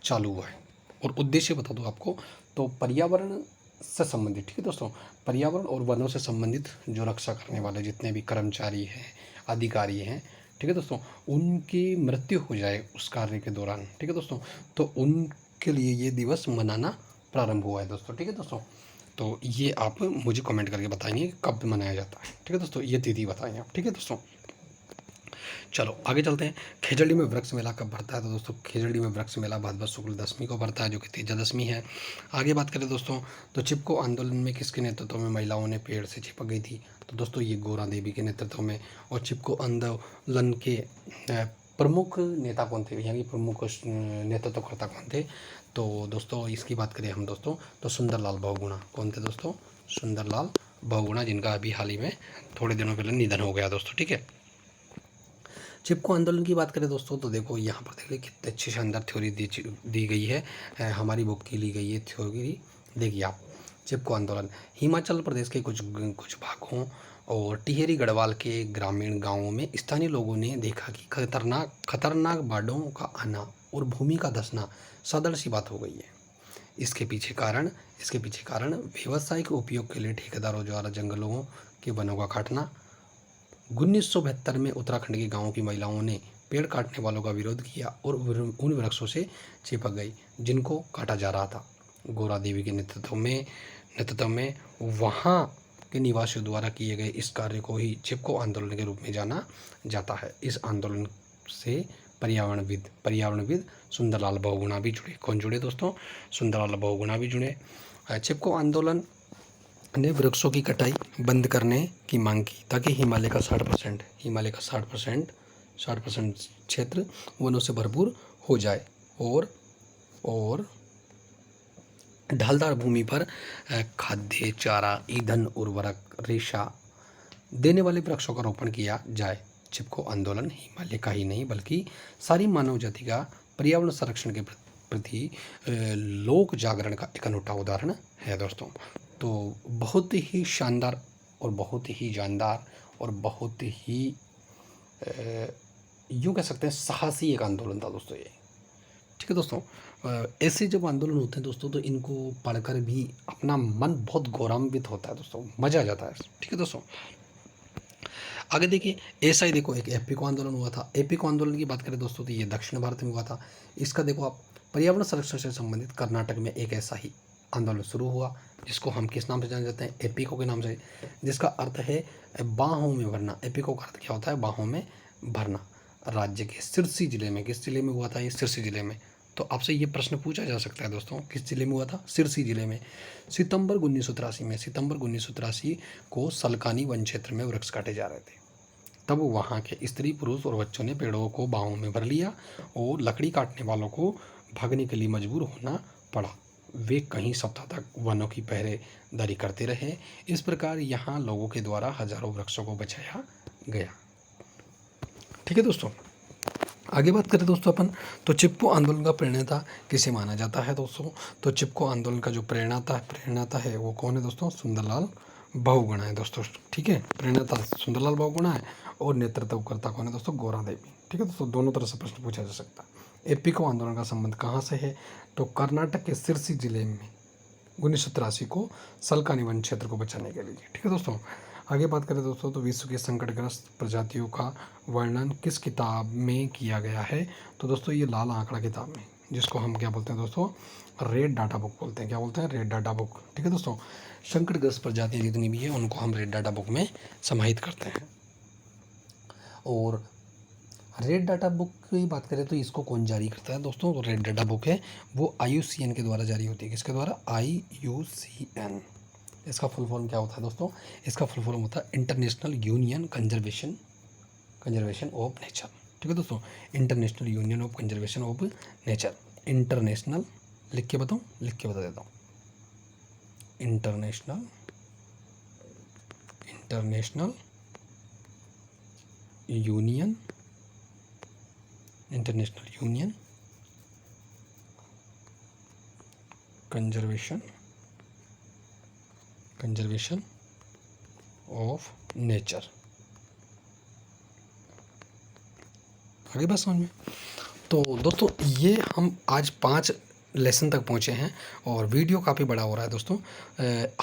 चालू हुआ है। और उद्देश्य बता दूं आपको तो पर्यावरण से संबंधित, ठीक है दोस्तों, पर्यावरण और वनों से संबंधित जो रक्षा करने वाले जितने भी कर्मचारी हैं, अधिकारी हैं, ठीक है दोस्तों, उनकी मृत्यु हो जाए उस कार्य के दौरान, ठीक है दोस्तों, तो उनके लिए ये दिवस मनाना प्रारंभ हुआ है दोस्तों, ठीक है दोस्तों। तो ये आप मुझे कमेंट करके बताएंगे कब मनाया जाता है, ठीक है दोस्तों, ये तिथि बताएंगे आप, ठीक है दोस्तों। चलो आगे चलते हैं। खेजड़ी में वृक्ष मेला कब भरता है? तो दोस्तों खेजड़ी में वृक्ष मेला भाद्रपद शुक्ल दशमी को भरता है, जो कि तेजा दशमी है। आगे बात करें दोस्तों तो चिपको आंदोलन में किसके नेतृत्व में महिलाओं ने पेड़ से चिपक गई थी? तो दोस्तों ये गोरा देवी के नेतृत्व में। और चिपको आंदोलन के प्रमुख नेता कौन थे, यानी प्रमुख नेतृत्वकर्ता कौन थे? तो दोस्तों इसकी बात करें हम दोस्तों तो सुंदरलाल बहुगुणा। कौन थे दोस्तों? सुंदरलाल बहुगुणा, जिनका अभी हाल ही में थोड़े दिनों पहले निधन हो गया दोस्तों, ठीक है। चिपको आंदोलन की बात करें दोस्तों तो देखो यहाँ पर देखिए कितने अच्छी शानदार थ्योरी दी गई है, हमारी बुक की ली गई है थ्योरी। देखिए आप, चिपको आंदोलन हिमाचल प्रदेश के कुछ भागों और टिहरी गढ़वाल के ग्रामीण गांवों में स्थानीय लोगों ने देखा कि खतरनाक बाढ़ों का आना और भूमि का धंसना साधारण सी बात हो गई है। इसके पीछे कारण व्यावसायिक उपयोग के लिए ठेकेदारों द्वारा जंगलों के वनों का काटना। 1972 में उत्तराखंड के गांवों की महिलाओं ने पेड़ काटने वालों का विरोध किया और उन वृक्षों से चिपक गई जिनको काटा जा रहा था। गोरा देवी के नेतृत्व में वहां के निवासियों द्वारा किए गए इस कार्य को ही चिपको आंदोलन के रूप में जाना जाता है। इस आंदोलन से पर्यावरणविद सुंदरलाल बहुगुणा भी जुड़े। कौन जुड़े दोस्तों? सुंदरलाल बहुगुणा भी जुड़े। चिपको आंदोलन ने वृक्षों की कटाई बंद करने की मांग की ताकि हिमालय का 60% क्षेत्र वनों से भरपूर हो जाए और ढालदार भूमि पर खाद्य, चारा, ईंधन, उर्वरक, रेशा देने वाले वृक्षों का रोपण किया जाए। चिपको आंदोलन हिमालय का ही नहीं बल्कि सारी मानव जाति का पर्यावरण संरक्षण के प्रति लोक जागरण का एक अनूठा उदाहरण है दोस्तों। तो बहुत ही शानदार और बहुत ही जानदार और बहुत ही यूँ कह सकते हैं साहसी एक आंदोलन था दोस्तों ये, ठीक है दोस्तों। ऐसे जब आंदोलन होते हैं दोस्तों तो इनको पढ़कर भी अपना मन बहुत गौरवान्वित होता है दोस्तों, मज़ा आ जाता है, ठीक है दोस्तों। आगे देखिए, ऐसा ही देखो एक एपिको आंदोलन हुआ था। एपिको आंदोलन की बात करें दोस्तों तो ये दक्षिण भारत में हुआ था। इसका देखो आप, पर्यावरण संरक्षण से संबंधित कर्नाटक में एक ऐसा ही आंदोलन शुरू हुआ जिसको हम किस नाम से जाने जाते हैं? एपिको के नाम से, जिसका अर्थ है बाहों में भरना। एपिको का अर्थ क्या होता है? बाहों में भरना। राज्य के सिरसी जिले में, किस जिले में हुआ था ये? सिरसी जिले में। तो आपसे ये प्रश्न पूछा जा सकता है दोस्तों, किस जिले में हुआ था? सिरसी जिले में, सितंबर 1983 में। सितंबर 1983 को सलकानी वन क्षेत्र में वृक्ष काटे जा रहे थे। तब वहाँ के स्त्री, पुरुष और बच्चों ने पेड़ों को बाहों में भर लिया और लकड़ी काटने वालों को भागने के लिए मजबूर होना पड़ा। वे कई सप्ताह तक वनों की पहरेदारी करते रहे। इस प्रकार यहाँ लोगों के द्वारा हजारों वृक्षों को बचाया गया। ठीक है दोस्तों, आगे बात करें दोस्तों अपन, तो चिपको आंदोलन का प्रणेता किसे माना जाता है दोस्तों? तो चिपको आंदोलन का जो प्रेरणाता है वो कौन है दोस्तों? सुंदरलाल बहुगुणा है दोस्तों। ठीक है, प्रेरणाता सुंदरलाल बहुगुणा है और नेतृत्वकर्ता कौन है दोस्तों? गौरा देवी। ठीक है दोस्तों, दोनों तरह से प्रश्न पूछा जा सकता है। एपिको आंदोलन का संबंध कहाँ से है? तो कर्नाटक के सिरसी जिले में 1983 को सलकानी वन क्षेत्र को बचाने के लिए। ठीक है दोस्तों, आगे बात करें दोस्तों, तो विश्व के संकटग्रस्त प्रजातियों का वर्णन किस किताब में किया गया है? तो दोस्तों ये लाल आंकड़ा किताब में, जिसको हम क्या बोलते हैं दोस्तों? रेड डाटा बुक बोलते हैं। क्या बोलते हैं? Red data book. ठीक है दोस्तों, संकटग्रस्त प्रजातियाँ जितनी भी हैं उनको हम रेड डाटा बुक में समाहित करते हैं। और रेड डाटा बुक की बात करें तो इसको कौन जारी करता है दोस्तों? तो रेड डाटा बुक है वो IUCN के द्वारा जारी होती है। किसके द्वारा? IUCN। इसका फुल फॉर्म क्या होता है दोस्तों? इसका फुल फॉर्म होता है international union conservation of nature. ठीक है दोस्तों, international union of conservation of nature. International लिख के बता देता हूँ। International union conservation of nature. आगे बात समझ में? तो दोस्तों ये हम आज 5 लेसन तक पहुँचे हैं और वीडियो काफ़ी बड़ा हो रहा है दोस्तों।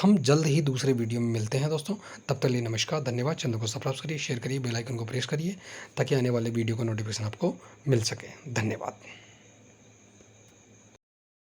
हम जल्द ही दूसरे वीडियो में मिलते हैं दोस्तों। तब तक लिए नमस्कार, धन्यवाद। चैनल को सब्सक्राइब करिए, शेयर करिए, बेल आइकन को प्रेस करिए ताकि आने वाले वीडियो का नोटिफिकेशन आपको मिल सके। धन्यवाद।